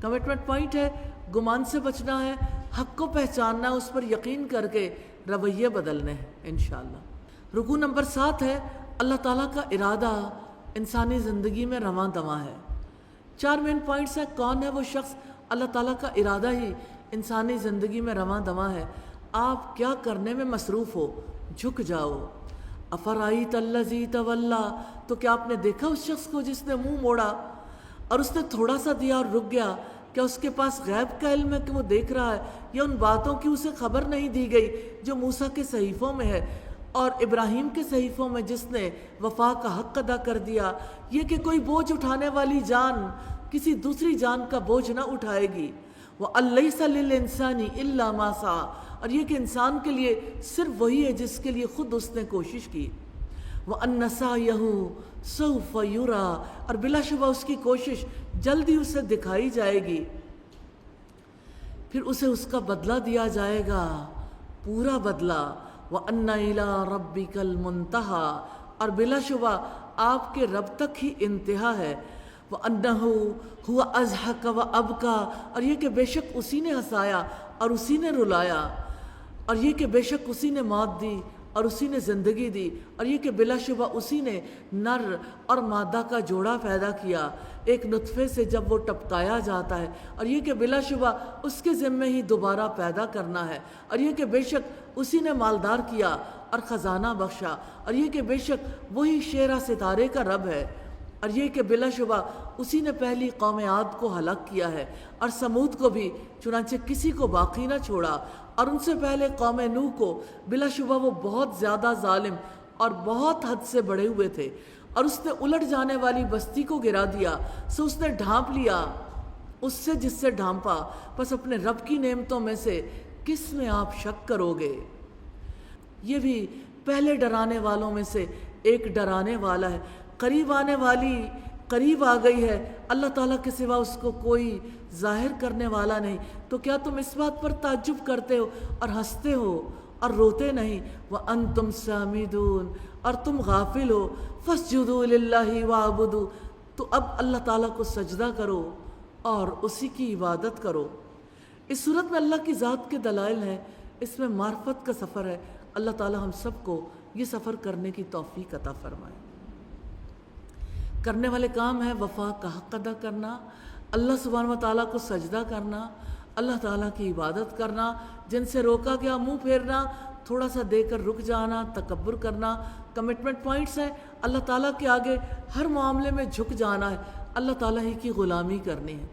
کمٹمنٹ پوائنٹ ہے گمان سے بچنا ہے، حق کو پہچاننا، اس پر یقین کر کے رویے بدلنے ہیں انشاءاللہ۔ رکوع نمبر 7 ہے اللہ تعالیٰ کا ارادہ انسانی زندگی میں رواں دواں ہے۔ 4 مین پوائنٹس ہیں کون ہے وہ شخص اللہ تعالیٰ کا ارادہ ہی انسانی زندگی میں رواں دواں ہے۔ آپ کیا کرنے میں مصروف ہو، جھک جاؤ۔ افرائیت الذی تولی، تو کیا آپ نے دیکھا اس شخص کو جس نے منہ موڑا اور اس نے تھوڑا سا دیا اور رک گیا؟ کیا اس کے پاس غیب کا علم ہے کہ وہ دیکھ رہا ہے، یا ان باتوں کی اسے خبر نہیں دی گئی جو موسیٰ کے صحیفوں میں ہے اور ابراہیم کے صحیفوں میں، جس نے وفا کا حق ادا کر دیا، یہ کہ کوئی بوجھ اٹھانے والی جان کسی دوسری جان کا بوجھ نہ اٹھائے گی۔ وَأَن لَّيْسَ لِلْإِنسَانِ إِلَّا مَا سَعَىٰ، اور یہ کہ انسان کے لیے صرف وہی ہے جس کے لیے خود اس نے کوشش کی۔ وَأَنَّ سَعْيَهُ سَوْفَ يُرَىٰ، اور بلا شبہ اس کی کوشش جلدی اسے دکھائی جائے گی، پھر اسے اس کا بدلہ دیا جائے گا، پورا بدلہ۔ وَأَنَّ إِلَىٰ رَبِّكَ الْمُنتَهَىٰ، اور بلا شبہ آپ کے رب تک ہی انتہا ہے۔ وَأَنَّهُ هُوَ أَضْحَكَ وَأَبْكَىٰ، اور یہ کہ بے شک اسی نے ہنسایا اور اسی نے رلایا، اور یہ کہ بے شک اسی نے موت دی اور اسی نے زندگی دی، اور یہ کہ بلا شبہ اسی نے نر اور مادہ کا جوڑا پیدا کیا ایک نطفے سے جب وہ ٹپکایا جاتا ہے، اور یہ کہ بلا شبہ اس کے ذمے ہی دوبارہ پیدا کرنا ہے، اور یہ کہ بے شک اسی نے مالدار کیا اور خزانہ بخشا، اور یہ کہ بے شک وہی شیرہ ستارے کا رب ہے، اور یہ کہ بلا شبہ اسی نے پہلی قوم عاد کو ہلاک کیا ہے اور سمود کو بھی، چنانچہ کسی کو باقی نہ چھوڑا، اور ان سے پہلے قوم نوح کو، بلا شبہ وہ بہت زیادہ ظالم اور بہت حد سے بڑھے ہوئے تھے، اور اس نے الٹ جانے والی بستی کو گرا دیا، سو اس نے ڈھانپ لیا اس سے جس سے ڈھانپا، پس اپنے رب کی نعمتوں میں سے کس میں آپ شک کرو گے؟ یہ بھی پہلے ڈرانے والوں میں سے ایک ڈرانے والا ہے، قریب آنے والی قریب آ گئی ہے، اللہ تعالیٰ کے سوا اس کو کوئی ظاہر کرنے والا نہیں، تو کیا تم اس بات پر تعجب کرتے ہو اور ہنستے ہو اور روتے نہیں؟ وَأَنْتُمْ سَامِدُونَ، اور تم غافل ہو، فَاسْجُدُوا لِلَّهِ وَاعْبُدُوا، تو اب اللہ تعالیٰ کو سجدہ کرو اور اسی کی عبادت کرو۔ اس صورت میں اللہ کی ذات کے دلائل ہیں، اس میں معرفت کا سفر ہے۔ اللہ تعالیٰ ہم سب کو یہ سفر کرنے کی توفیق عطا فرمائے۔ کرنے والے کام ہے وفا کا حق ادا کرنا، اللہ سبحانہ و تعالیٰ کو سجدہ کرنا، اللہ تعالیٰ کی عبادت کرنا، جن سے روکا گیا منہ پھیرنا، تھوڑا سا دے کر رک جانا، تکبر کرنا۔ کمٹمنٹ پوائنٹس ہیں، اللہ تعالیٰ کے آگے ہر معاملے میں جھک جانا ہے، اللہ تعالیٰ ہی کی غلامی کرنی ہے۔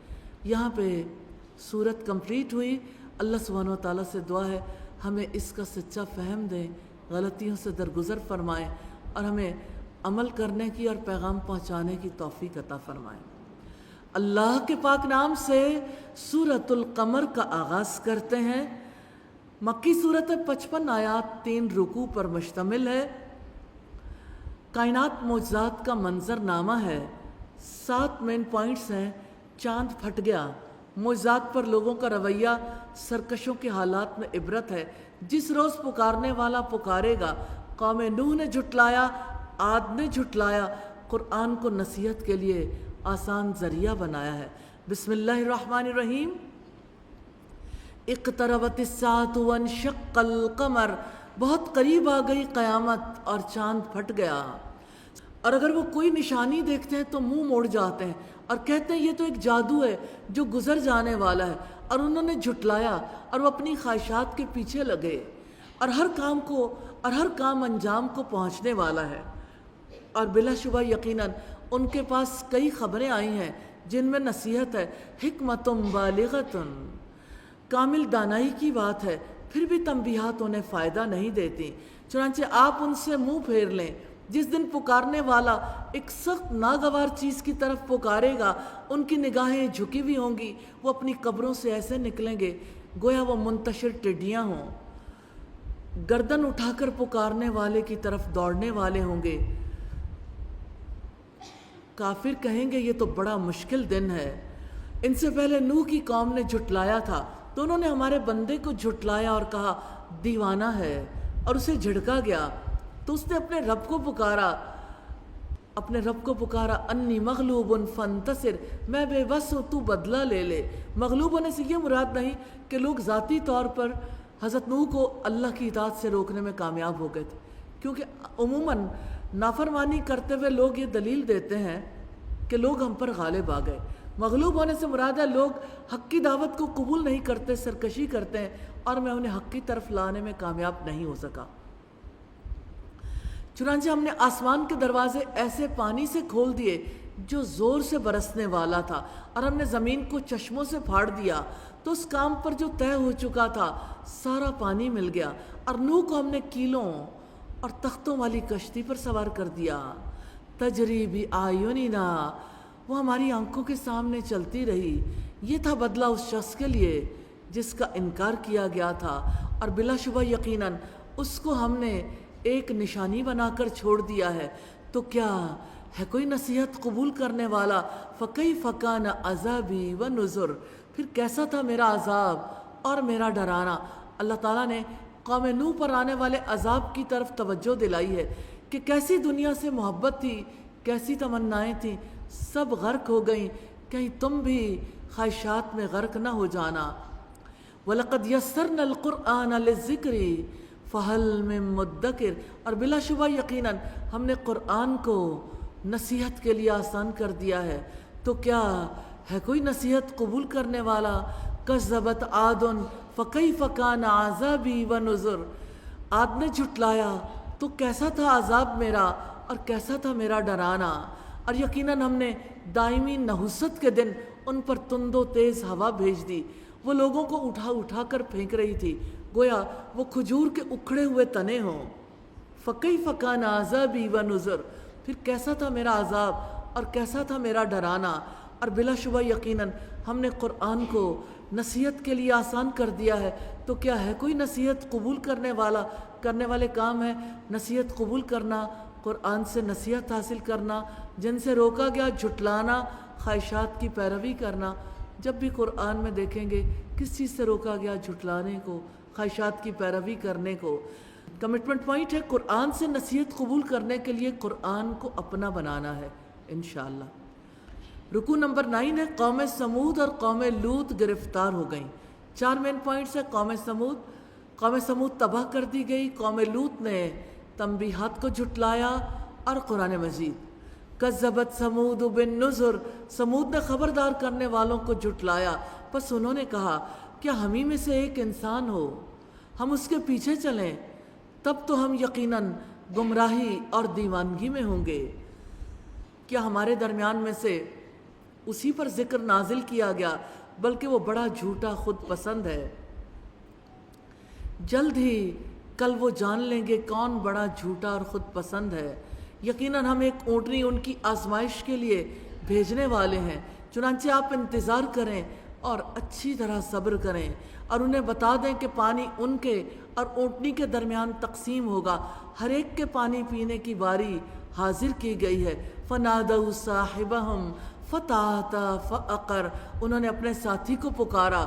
یہاں پہ سورت کمپلیٹ ہوئی۔ اللہ سبحانہ و تعالیٰ سے دعا ہے ہمیں اس کا سچا فہم دیں، غلطیوں سے درگزر فرمائیں، اور ہمیں عمل کرنے کی اور پیغام پہنچانے کی توفیق عطا فرمائیں۔ اللہ کے پاک نام سے سورۃ القمر کا آغاز کرتے ہیں۔ مکی صورت ہے، 55 آیات، 3 رکوع پر مشتمل ہے۔ کائنات معجزات کا منظر نامہ ہے، 7 مین پوائنٹس ہیں۔ چاند پھٹ گیا، معجزات پر لوگوں کا رویہ، سرکشوں کے حالات میں عبرت ہے۔ جس روز پکارنے والا پکارے گا، قوم نوح نے جھٹلایا، عاد نے جھٹلایا، قرآن کو نصیحت کے لیے آسان ذریعہ بنایا ہے۔ بسم اللہ الرحمن الرحیم۔ اقتربت الساعۃ وانشق القمر، بہت قریب آ گئی قیامت اور چاند پھٹ گیا۔ اور اگر وہ کوئی نشانی دیکھتے ہیں تو منہ موڑ جاتے ہیں اور کہتے ہیں یہ تو ایک جادو ہے جو گزر جانے والا ہے، اور انہوں نے جھٹلایا اور وہ اپنی خواہشات کے پیچھے لگے، اور ہر کام انجام کو پہنچنے والا ہے۔ اور بلا شبہ یقیناً ان کے پاس کئی خبریں آئی ہیں جن میں نصیحت ہے، حکمت بالغۃ، کامل دانائی کی بات ہے، پھر بھی تنبیہات انہیں فائدہ نہیں دیتی۔ چنانچہ آپ ان سے منہ پھیر لیں۔ جس دن پکارنے والا ایک سخت ناگوار چیز کی طرف پکارے گا، ان کی نگاہیں جھکی ہوئی ہوں گی، وہ اپنی قبروں سے ایسے نکلیں گے گویا وہ منتشر ٹڈیاں ہوں، گردن اٹھا کر پکارنے والے کی طرف دوڑنے والے ہوں گے۔ کافر کہیں گے یہ تو بڑا مشکل دن ہے، ان سے پہلے نوح کی قوم نے جھٹلایا تھا تو انہوں نے ہمارے بندے کو جھٹلایا اور کہا دیوانہ ہے، اور اسے جھڑکا گیا تو اس نے اپنے رب کو پکارا انی مغلوب فانتصر، میں بے بس ہوں، تو بدلہ لے لے۔ مغلوب ہونے سے یہ مراد نہیں کہ لوگ ذاتی طور پر حضرت نوح کو اللہ کی اطاعت سے روکنے میں کامیاب ہو گئے تھے، کیونکہ عموماً نافرمانی کرتے ہوئے لوگ یہ دلیل دیتے ہیں کہ لوگ ہم پر غالب آ گئے۔ مغلوب ہونے سے مراد ہے لوگ حق کی دعوت کو قبول نہیں کرتے، سرکشی کرتے ہیں، اور میں انہیں حق کی طرف لانے میں کامیاب نہیں ہو سکا۔ چنانچہ ہم نے آسمان کے دروازے ایسے پانی سے کھول دیے جو زور سے برسنے والا تھا، اور ہم نے زمین کو چشموں سے پھاڑ دیا، تو اس کام پر جو طے ہو چکا تھا سارا پانی مل گیا۔ اور نوح کو ہم نے کیلوں اور تختوں والی کشتی پر سوار کر دیا، تجری بِأَعْيُنِنَا، وہ ہماری آنکھوں کے سامنے چلتی رہی۔ یہ تھا بدلہ اس شخص کے لیے جس کا انکار کیا گیا تھا، اور بلا شبہ یقیناً اس کو ہم نے ایک نشانی بنا کر چھوڑ دیا ہے۔ تو کیا ہے کوئی نصیحت قبول کرنے والا؟ فَكَيْفَ كَانَ عَذَابِي وَنُذُرِ، پھر کیسا تھا میرا عذاب اور میرا ڈرانا۔ اللہ تعالیٰ نے قوم نوح پر آنے والے عذاب کی طرف توجہ دلائی ہے کہ کیسی دنیا سے محبت تھی، کیسی تمنائیں تھیں، سب غرق ہو گئیں، کہیں تم بھی خواہشات میں غرق نہ ہو جانا۔ وَلَقَدْ يَسَّرْنَا الْقُرْآنَ لِلذِّكْرِ فَهَلْ مِن مُدَّكِرٍ، اور بلا شبہ یقیناً ہم نے قرآن کو نصیحت کے لیے آسان کر دیا ہے، تو کیا ہے کوئی نصیحت قبول کرنے والا؟ کذبت عاد فکیف کان عذابی ونذر، عاد نے جھٹلایا تو کیسا تھا عذاب میرا اور کیسا تھا میرا ڈرانا۔ اور یقیناً ہم نے دائمی نحوست کے دن ان پر تند و تیز ہوا بھیج دی، وہ لوگوں کو اٹھا اٹھا کر پھینک رہی تھی گویا وہ کھجور کے اکھڑے ہوئے تنے ہوں۔ فَكَيْفَ كَانَ عَذَابِي وَنُذُرْ، پھر کیسا تھا میرا عذاب اور کیسا تھا میرا ڈرانا۔ اور بلا شبہ یقیناً ہم نے قرآن کو نصیحت کے لیے آسان کر دیا ہے، تو کیا ہے کوئی نصیحت قبول کرنے والے کام ہے نصیحت قبول کرنا، قرآن سے نصیحت حاصل کرنا، جن سے روکا گیا جھٹلانا، خواہشات کی پیروی کرنا۔ جب بھی قرآن میں دیکھیں گے کس چیز سے روکا گیا، جھٹلانے کو، خواہشات کی پیروی کرنے کو۔ کمٹمنٹ پوائنٹ ہے قرآن سے نصیحت قبول کرنے کے لیے قرآن کو اپنا بنانا ہے انشاءاللہ۔ رکوع نمبر 9 ہے قوم سمود اور قوم لوط گرفتار ہو گئیں۔ 4 مین پوائنٹس ہے۔ قوم سمود تباہ کر دی گئی، قوم لوط نے تنبیہات کو جھٹلایا، اور قرآن مجید کذبت سمود بالنذر، سمود نے خبردار کرنے والوں کو جھٹلایا، پس انہوں نے کہا کیا ہمیں میں سے ایک انسان ہو ہم اس کے پیچھے چلیں، تب تو ہم یقیناً گمراہی اور دیوانگی میں ہوں گے۔ کیا ہمارے درمیان میں سے اسی پر ذکر نازل کیا گیا، بلکہ وہ بڑا جھوٹا خود پسند ہے۔ جلد ہی کل وہ جان لیں گے کون بڑا جھوٹا اور خود پسند ہے۔ یقیناً ہم ایک اونٹنی ان کی آزمائش کے لیے بھیجنے والے ہیں، چنانچہ آپ انتظار کریں اور اچھی طرح صبر کریں، اور انہیں بتا دیں کہ پانی ان کے اور اونٹنی کے درمیان تقسیم ہوگا، ہر ایک کے پانی پینے کی باری حاضر کی گئی ہے۔ فَنَادَوْا صَاحِبَهُمْ فَتَعَاطَىٰ فَعَقَرَ، انہوں نے اپنے ساتھی کو پکارا،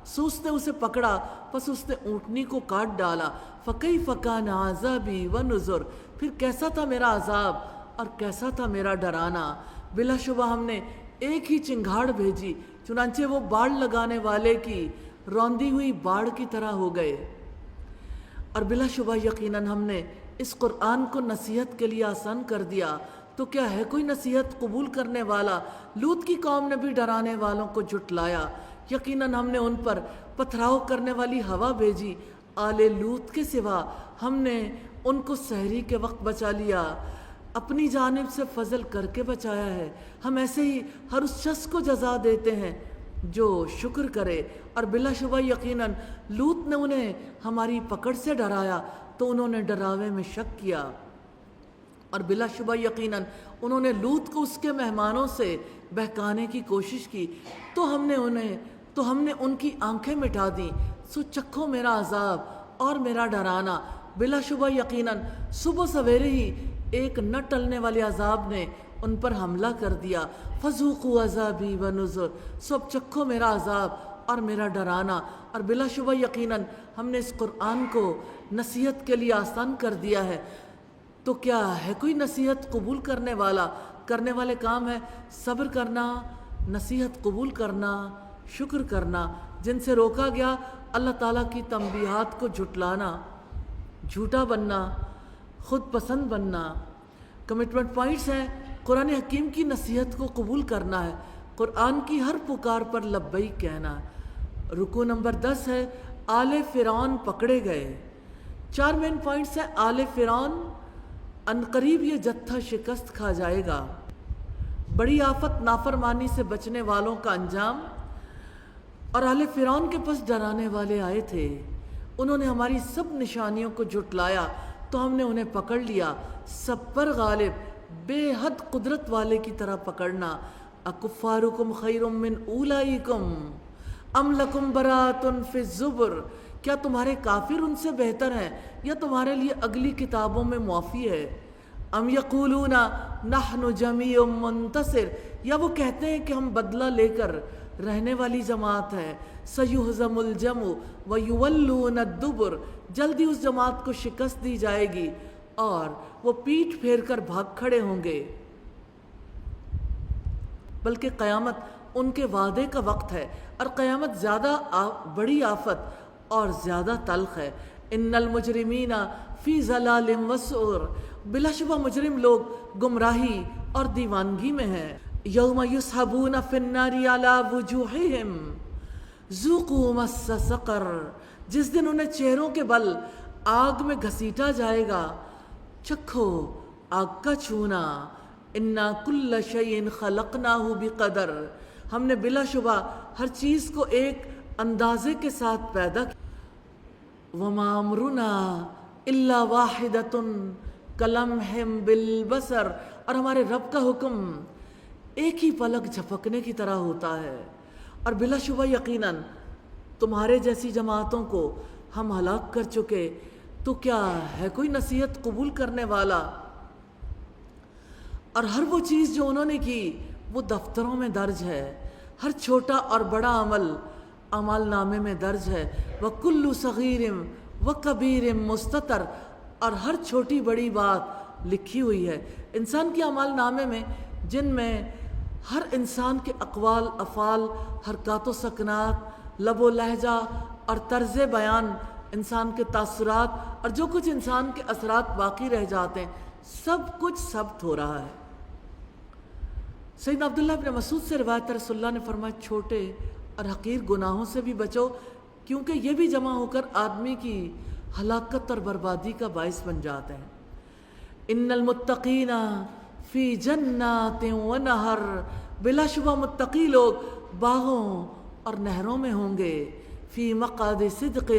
سو اس نے اسے پکڑا، پس اس نے اونٹنی کو کاٹ ڈالا۔ فَكَيْفَ كَانَ عَذَابِي وَنُذُرْ، پھر کیسا تھا میرا عذاب اور کیسا تھا میرا ڈرانا۔ بلا شبہ ہم نے ایک ہی چنگھاڑ بھیجی، چنانچہ وہ باڑ لگانے والے کی روندی ہوئی باڑ کی طرح ہو گئے۔ اور بلا شبہ یقیناً ہم نے اس قرآن کو نصیحت کے لیے آسان کر دیا، تو کیا ہے کوئی نصیحت قبول کرنے والا۔ لوط کی قوم نے بھی ڈرانے والوں کو جھٹلایا، یقیناً ہم نے ان پر پتھراؤ کرنے والی ہوا بھیجی، آل لوط کے سوا ہم نے ان کو سحری کے وقت بچا لیا، اپنی جانب سے فضل کر کے بچایا ہے۔ ہم ایسے ہی ہر اس شخص کو جزا دیتے ہیں جو شکر کرے۔ اور بلا شبہ یقیناً لوط نے انہیں ہماری پکڑ سے ڈرایا تو انہوں نے ڈراوے میں شک کیا، اور بلا شبہ یقیناً انہوں نے لوط کو اس کے مہمانوں سے بہکانے کی کوشش کی، تو ہم نے ان کی آنکھیں مٹا دیں۔ سو چکھو میرا عذاب اور میرا ڈرانا۔ بلا شبہ یقیناً صبح سویرے ہی ایک نہ ٹلنے والے عذاب نے ان پر حملہ کر دیا۔ فَذُوقُوا عَذَابِي وَنُذُرْ، سو اب چکھو میرا عذاب اور میرا ڈرانا۔ اور بلا شبہ یقیناً ہم نے اس قرآن کو نصیحت کے لیے آسان کر دیا ہے، تو کیا ہے کوئی نصیحت قبول کرنے والے کام ہے صبر کرنا، نصیحت قبول کرنا، شکر کرنا، جن سے روکا گیا اللہ تعالیٰ کی تنبیہات کو جھٹلانا، جھوٹا بننا، خود پسند بننا۔ کمٹمنٹ پوائنٹس ہیں قرآن حکیم کی نصیحت کو قبول کرنا ہے، قرآن کی ہر پکار پر لبیک کہنا۔ رکوع نمبر 10 ہے آل فرعون پکڑے گئے۔ 4 مین پوائنٹس ہیں آل فرعون، عنقریب یہ جتھا شکست کھا جائے گا، بڑی آفت نافرمانی سے بچنے والوں کا انجام۔ اور آل فرعون کے پاس ڈرانے والے آئے تھے، انہوں نے ہماری سب نشانیوں کو جھٹلایا تو ہم نے انہیں پکڑ لیا، سب پر غالب، بے حد قدرت والے کی طرح پکڑنا۔ اکفارکم خیر من اولئکم ام لکم براۃ فی الزبر، کیا تمہارے کافر ان سے بہتر ہیں یا تمہارے لیے اگلی کتابوں میں معافی ہے؟ ام یقولون نحن جمیع منتصر، یا وہ کہتے ہیں کہ ہم بدلہ لے کر رہنے والی جماعت ہے۔ سیہزم الجمع ویولون الدبر، جلدی اس جماعت کو شکست دی جائے گی اور وہ پیٹھ پھیر کر بھاگ کھڑے ہوں گے، بلکہ قیامت ان کے وعدے کا وقت ہے، اور قیامت زیادہ بڑی آفت اور زیادہ تلخ ہے۔ ان المجرمین فی ضلال وسعر، بلا شبہ مجرم لوگ گمراہی اور دیوانگی میں ہیں۔ یوم یسحبون فی النار علی وجوہہم ذوقوا مس سقر، جس دن انہیں چہروں کے بل آگ میں گھسیٹا جائے گا، چکھو آگ کا چھونا۔ انا کل شیء خلقناہ بقدر، ہم نے بلا شبہ ہر چیز کو ایک اندازے کے ساتھ پیدا کیا۔ وما امرنا الا واحدۃ کلمح بالبصر، اور ہمارے رب کا حکم ایک ہی پلک جھپکنے کی طرح ہوتا ہے۔ اور بلا شبہ یقیناً تمہارے جیسی جماعتوں کو ہم ہلاک کر چکے، تو کیا ہے کوئی نصیحت قبول کرنے والا؟ اور ہر وہ چیز جو انہوں نے کی وہ دفتروں میں درج ہے، ہر چھوٹا اور بڑا عمل اعمال نامے میں درج ہے۔ وَكُلُّ صَغِيرٍ وَكَبِيرٍ مُسْتَتَر، اور ہر چھوٹی بڑی بات لکھی ہوئی ہے انسان کے اعمال نامے میں، جن میں ہر انسان کے اقوال، افعال، حرکات و سکنات، لب و لہجہ اور طرز بیان، انسان کے تاثرات اور جو کچھ انسان کے اثرات باقی رہ جاتے ہیں، سب کچھ ثبت ہو رہا ہے۔ سیدنا عبداللہ بن مسعود سے روایت ہے، رسول اللہ نے فرمایا چھوٹے اور حقیر گناہوں سے بھی بچو، کیونکہ یہ بھی جمع ہو کر آدمی کی ہلاکت اور بربادی کا باعث بن جاتے ہیں۔ ان المتقین فی جنات و نہر، بلا شبہ متقی لوگ باغوں اور نہروں میں ہوں گے، فی مقعد صدق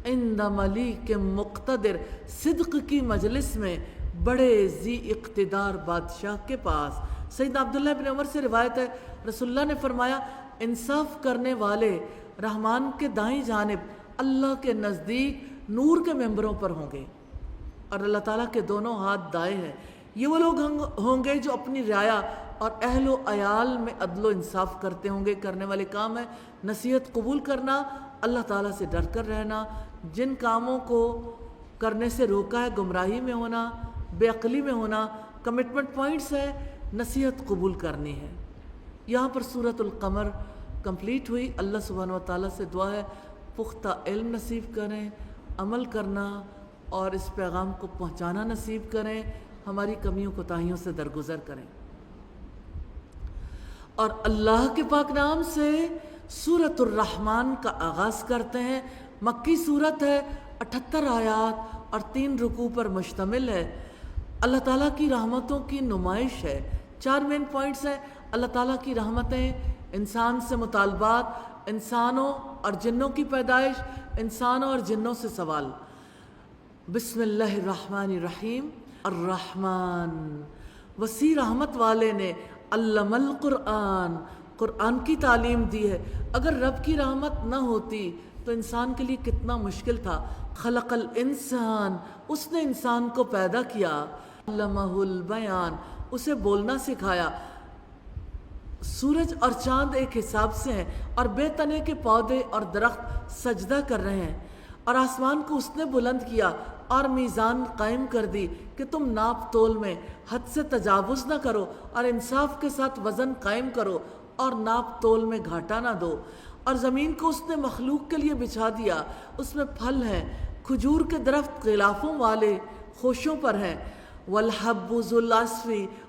عند ملیک مقتدر، صدق کی مجلس میں بڑے ذی اقتدار بادشاہ کے پاس۔ سیدنا عبداللہ بن عمر سے روایت ہے، رسول اللہ نے فرمایا انصاف کرنے والے رحمان کے دائیں جانب اللہ کے نزدیک نور کے ممبروں پر ہوں گے، اور اللہ تعالیٰ کے دونوں ہاتھ دائیں ہیں۔ یہ وہ لوگ ہوں گے جو اپنی رعایا اور اہل و عیال میں عدل و انصاف کرتے ہوں گے۔ کرنے والے کام ہے نصیحت قبول کرنا، اللہ تعالیٰ سے ڈر کر رہنا، جن کاموں کو کرنے سے روکا ہے گمراہی میں ہونا، بے عقلی میں ہونا، کمٹمنٹ پوائنٹس ہے، نصیحت قبول کرنی ہے۔ یہاں پر سورۃ القمر کمپلیٹ ہوئی۔ اللہ سبحانہ و تعالیٰ سے دعا ہے پختہ علم نصیب کریں، عمل کرنا اور اس پیغام کو پہنچانا نصیب کریں، ہماری کمیوں کوتاہیوں سے درگزر کریں۔ اور اللہ کے پاک نام سے سورۃ الرحمن کا آغاز کرتے ہیں۔ مکی سورت ہے، 78 آیات اور 3 رکوع پر مشتمل ہے۔ اللہ تعالیٰ کی رحمتوں کی نمائش ہے۔ 4 مین پوائنٹس ہیں۔ اللہ تعالیٰ کی رحمتیں، انسان سے مطالبات، انسانوں اور جنوں کی پیدائش، انسانوں اور جنوں سے سوال۔ بسم اللہ الرحمن الرحیم۔ الرحمن، وسیع رحمت والے نے، علم القرآن، قرآن کی تعلیم دی ہے۔ اگر رب کی رحمت نہ ہوتی تو انسان کے لیے کتنا مشکل تھا۔ خلق الانسان، اس نے انسان کو پیدا کیا۔ علمہ البیان، اسے بولنا سکھایا۔ سورج اور چاند ایک حساب سے ہیں، اور بے تنے کے پودے اور درخت سجدہ کر رہے ہیں، اور آسمان کو اس نے بلند کیا اور میزان قائم کر دی کہ تم ناپ تول میں حد سے تجاوز نہ کرو، اور انصاف کے ساتھ وزن قائم کرو اور ناپ تول میں گھاٹا نہ دو۔ اور زمین کو اس نے مخلوق کے لیے بچھا دیا، اس میں پھل ہیں، کھجور کے درخت غلافوں والے خوشوں پر ہیں، والحب ذو العصف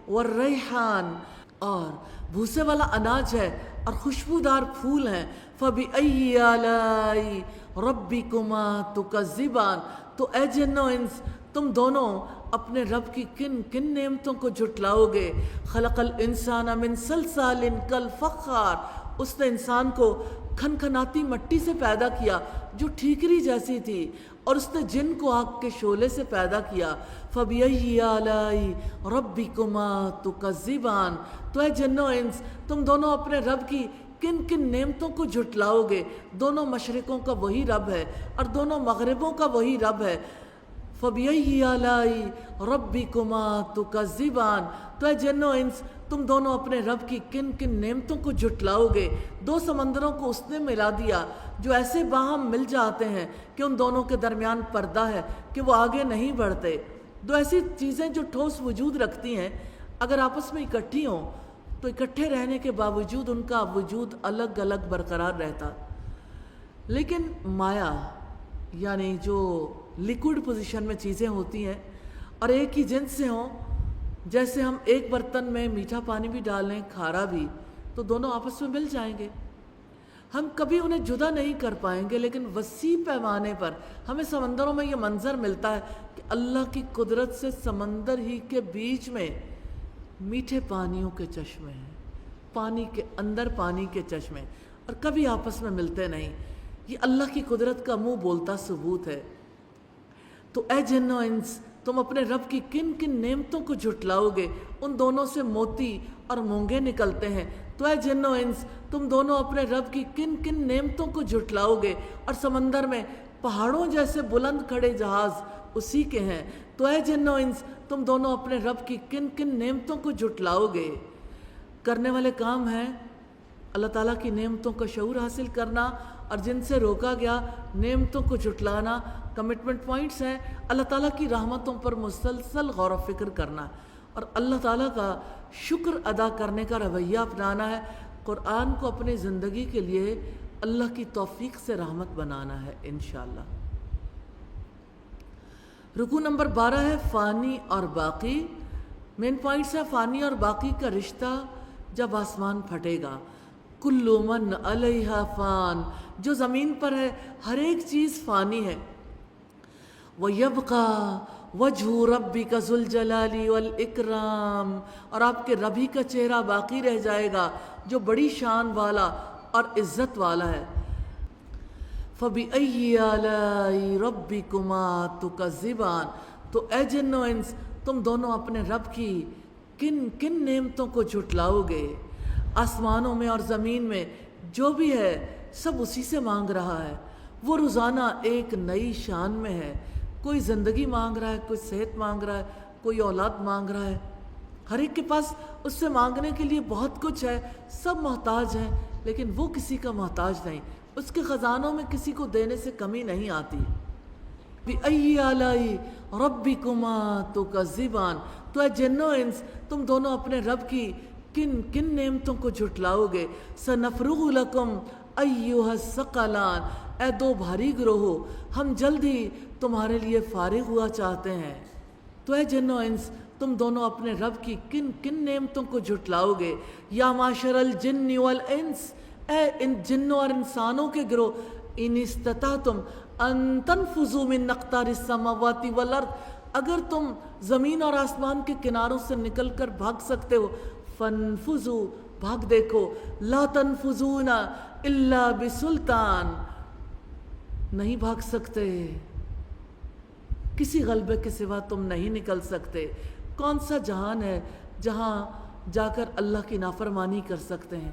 والریحان، اور بھوسے والا اناج ہے اور خوشبودار پھول ہیں۔ فَبِأَيِّ آلَاءِ رَبِّكُمَا تُكَذِّبَانِ، تو اے جن و انس تم دونوں اپنے رب کی کن کن نعمتوں کو جھٹلاؤ گے۔ خلق الانسان من صلصال کالفخار، اس نے انسان کو کھنکھناتی مٹی سے پیدا کیا جو ٹھیکری جیسی تھی، اور اس نے جن کو آگ کے شعلے سے پیدا کیا۔ فَبِأَيِّ آلَاءِ رَبِّكُمَا تُكَذِّبَانِ، تو اے جن و انس تم دونوں اپنے رب کی کن کن نعمتوں کو جھٹلاؤ گے۔ دونوں مشرقوں کا وہی رب ہے اور دونوں مغربوں کا وہی رب ہے۔ فَبِأَيِّ آلَاءِ رَبِّكُمَا تُكَذِّبَانِ، تو اے جن و انس تم دونوں اپنے رب کی کن کن نعمتوں کو جھٹلاؤ گے۔ 2 سمندروں کو اس نے ملا دیا جو ایسے باہم مل جاتے ہیں کہ ان دونوں کے درمیان پردہ ہے کہ وہ آگے نہیں بڑھتے۔ 2 ایسی چیزیں جو ٹھوس وجود رکھتی ہیں، اگر آپس میں اکٹھی ہوں تو اکٹھے رہنے کے باوجود ان کا وجود الگ الگ برقرار رہتا، لیکن مایا یعنی جو لیکوڈ پوزیشن میں چیزیں ہوتی ہیں اور ایک ہی جنس سے ہوں، جیسے ہم ایک برتن میں میٹھا پانی بھی ڈالیں، کھارا بھی، تو دونوں آپس میں مل جائیں گے۔ ہم کبھی انہیں جدا نہیں کر پائیں گے، لیکن وسیع پیمانے پر ہمیں سمندروں میں یہ منظر ملتا ہے کہ اللہ کی قدرت سے سمندر ہی کے بیچ میں میٹھے پانیوں کے چشمے ہیں، پانی کے اندر پانی کے چشمے، اور کبھی آپس میں ملتے نہیں۔ یہ اللہ کی قدرت کا منہ بولتا ثبوت ہے۔ تو اے جن و انس تم اپنے رب کی کن کن نعمتوں کو جھٹلاؤ گے؟ ان دونوں سے موتی اور مونگے نکلتے ہیں۔ تو اے جن و انس تم دونوں اپنے رب کی کن کن نعمتوں کو جھٹلاؤ گے؟ اور سمندر میں پہاڑوں جیسے بلند کھڑے جہاز اسی کے ہیں۔ تو اے جن و انس تم دونوں اپنے رب کی کن کن نعمتوں کو جھٹلاؤ گے؟ کرنے والے کام ہیں اللہ تعالیٰ کی نعمتوں کا شعور حاصل کرنا، اور جن سے روکا گیا نعمتوں کو جھٹلانا۔ کمٹمنٹ پوائنٹس ہیں اللہ تعالیٰ کی رحمتوں پر مسلسل غور و فکر کرنا، اور اللہ تعالیٰ کا شکر ادا کرنے کا رویہ اپنانا ہے۔ قرآن کو اپنی زندگی کے لیے اللہ کی توفیق سے رحمت بنانا ہے انشاءاللہ۔ رکوع نمبر 12 ہے فانی اور باقی۔ مین پوائنٹس ہے فانی اور باقی کا رشتہ جب آسمان پھٹے گا۔ کل من علیہا فان، جو زمین پر ہے ہر ایک چیز فانی ہے۔ وَيَبْقَى وَجْهُ رَبِّكَ ذُو الْجَلَالِ وَالْإِكْرَامِ، اور آپ کے رب ہی کا چہرہ باقی رہ جائے گا جو بڑی شان والا اور عزت والا ہے۔ فَبِأَيِّ آلَاءِ رَبِّكُمَا تُكَذِّبَانِ، تو اے جن و انس تم دونوں اپنے رب کی کن کن نعمتوں کو جھٹلاؤ گے؟ آسمانوں میں اور زمین میں جو بھی ہے سب اسی سے مانگ رہا ہے۔ وہ روزانہ ایک نئی شان میں ہے۔ کوئی زندگی مانگ رہا ہے، کوئی صحت مانگ رہا ہے، کوئی اولاد مانگ رہا ہے۔ ہر ایک کے پاس اس سے مانگنے کے لیے بہت کچھ ہے، سب محتاج ہیں، لیکن وہ کسی کا محتاج نہیں۔ اس کے خزانوں میں کسی کو دینے سے کمی نہیں آتی۔ بِأَيِّ آلَاءِ رَبِّكُمَا تُكَذِّبَانِ، تو اے جن و انس تم دونوں اپنے رب کی کن کن نعمتوں کو جھٹلاؤ گے؟ سَنَفْرُغُ لَكُمْ أَيُّهَا الثَّقَلَانِ، اے دو بھاری گروہو ہم جلد ہی تمہارے لیے فارغ ہوا چاہتے ہیں۔ تو اے جن و انس تم دونوں اپنے رب کی کن کن نعمتوں کو جھٹلاؤ گے؟ یا معاشر الجن والانس، اے ان جنوں اور انسانوں کے گروہ، ان استطعتم ان تنفذوا من اقطار السماوات والارض، اگر تم زمین اور آسمان کے کناروں سے نکل کر بھاگ سکتے ہو، فانفذوا، بھاگ دیکھو، لا تنفذون الا بسلطان، نہیں بھاگ سکتے، کسی غلبے کے سوا تم نہیں نکل سکتے۔ کون سا جہان ہے جہاں جا کر اللہ کی نافرمانی کر سکتے ہیں؟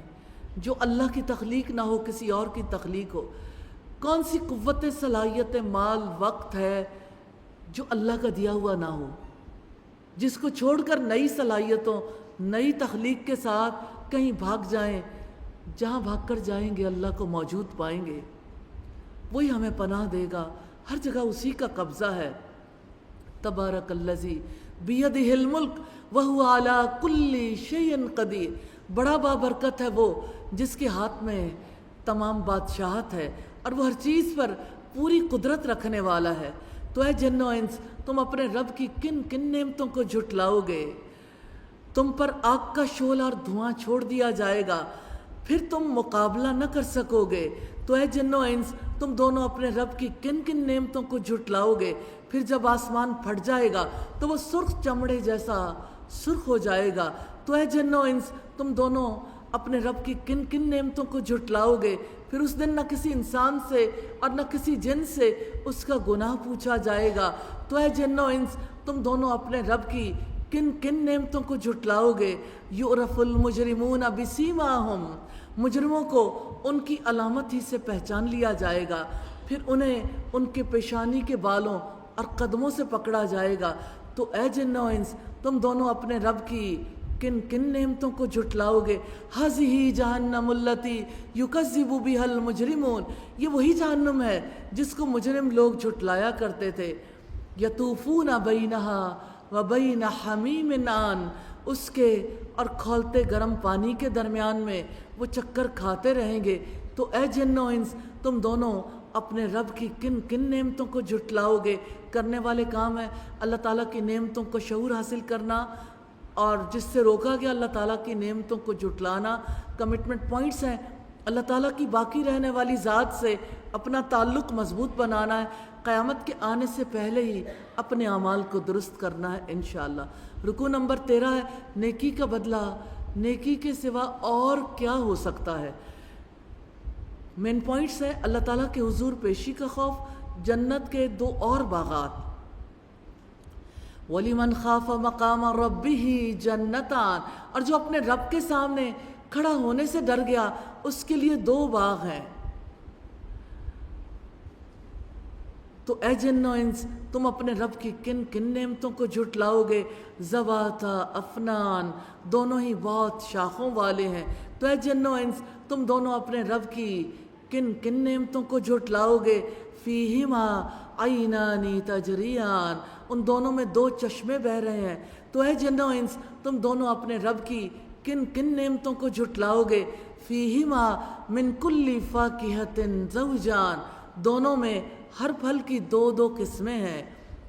جو اللہ کی تخلیق نہ ہو، کسی اور کی تخلیق ہو۔ کون سی قوت، صلاحیت، مال، وقت ہے جو اللہ کا دیا ہوا نہ ہو، جس کو چھوڑ کر نئی صلاحیتوں، نئی تخلیق کے ساتھ کہیں بھاگ جائیں؟ جہاں بھاگ کر جائیں گے اللہ کو موجود پائیں گے، وہی ہمیں پناہ دے گا۔ ہر جگہ اسی کا قبضہ ہے۔ تبارک الذی بیدہ الملک وہو علی کل شیء قدیر، بڑا بابرکت ہے وہ جس کے ہاتھ میں تمام بادشاہت ہے اور وہ ہر چیز پر پوری قدرت رکھنے والا ہے۔ تو اے جن و انس تم اپنے رب کی کن کن نعمتوں کو جھٹلاؤ گے؟ تم پر آگ کا شعلہ اور دھواں چھوڑ دیا جائے گا، پھر تم مقابلہ نہ کر سکو گے۔ تو اے جن و انس تم دونوں اپنے رب کی کن کن نعمتوں کو جھٹلاؤ گے؟ پھر جب آسمان پھٹ جائے گا تو وہ سرخ چمڑے جیسا سرخ ہو جائے گا۔ تو اے جن و انس تم دونوں اپنے رب کی کن کن نعمتوں کو جھٹلاؤ گے؟ پھر اس دن نہ کسی انسان سے اور نہ کسی جن سے اس کا گناہ پوچھا جائے گا۔ تو اے جن و انس تم دونوں اپنے رب کی کن کن نعمتوں کو جھٹلاؤ گے؟ یعرف المجرمون بسیماہم، مجرموں کو ان کی علامت ہی سے پہچان لیا جائے گا، پھر انہیں ان کے پیشانی کے بالوں اور قدموں سے پکڑا جائے گا۔ تو اے جن و انس تم دونوں اپنے رب کی کن کن نعمتوں کو جھٹلاؤ گے؟ ھذہ جہنم التی یکذب بہا المجرمون، یہ وہی جہنم ہے جس کو مجرم لوگ جھٹلایا کرتے تھے۔ یطوفون بینہا وبین حمیم آن، اس کے اور کھولتے گرم پانی کے درمیان میں وہ چکر کھاتے رہیں گے۔ تو اے جن و انس تم دونوں اپنے رب کی کن کن نعمتوں کو جھٹلاؤ گے؟ کرنے والے کام ہے اللہ تعالیٰ کی نعمتوں کو شعور حاصل کرنا، اور جس سے روکا گیا اللہ تعالیٰ کی نعمتوں کو جھٹلانا۔ کمٹمنٹ پوائنٹس ہیں اللہ تعالیٰ کی باقی رہنے والی ذات سے اپنا تعلق مضبوط بنانا ہے، قیامت کے آنے سے پہلے ہی اپنے اعمال کو درست کرنا ہے انشاءاللہ۔ رکوع نمبر 13 ہے نیکی کا بدلہ، نیکی کے سوا اور کیا ہو سکتا ہے؟ مین پوائنٹس ہے اللہ تعالیٰ کے حضور پیشی کا خوف، جنت کے 2 اور باغات۔ وَلِمَنْ خَافَ مَقَامَ رَبِّهِ جَنَّتَانِ، اور جو اپنے رب کے سامنے کھڑا ہونے سے ڈر گیا اس کے لیے 2 باغ ہیں۔ تو اے جن و انس، تم اپنے رب کی کن کن نعمتوں کو جھٹلاؤ گے؟ ذواتا افنان، دونوں ہی بہت شاخوں والے ہیں۔ تو اے جن و انس، تم دونوں اپنے رب کی کن کن نعمتوں کو جھٹلاؤ گے؟ فیہما عینانی تجریان، ان دونوں میں 2 چشمے بہہ رہے ہیں۔ تو اے جن و انس، تم دونوں اپنے رب کی کن کن نعمتوں کو جھٹلاؤ گے؟ فیہما من کل فاکہۃ زوجان، دونوں میں ہر پھل کی 2 قسمیں ہیں۔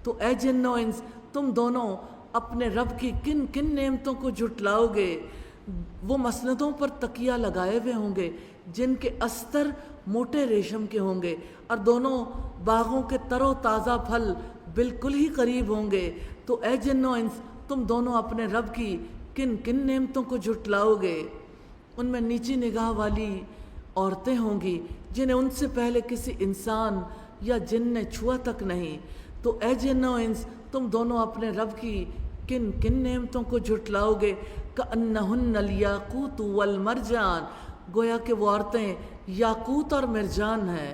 تو اے جن و انس، تم دونوں اپنے رب کی کن کن نعمتوں کو جھٹلاؤ گے؟ وہ مسندوں پر تکیہ لگائے ہوئے ہوں گے جن کے استر موٹے ریشم کے ہوں گے، اور دونوں باغوں کے تر و تازہ پھل بالکل ہی قریب ہوں گے۔ تو اے جن و انس، تم دونوں اپنے رب کی کن کن نعمتوں کو جھٹلاؤ گے؟ ان میں نیچی نگاہ والی عورتیں ہوں گی جنہیں ان سے پہلے کسی انسان یا جن نے چھوا تک نہیں۔ تو اے جن و انس، تم دونوں اپنے رب کی کن کن نعمتوں کو جھٹلاؤ گے؟ کأنہن الیاقوت والمرجان، گویا کہ وہ عورتیں یاقوت اور مرجان ہیں۔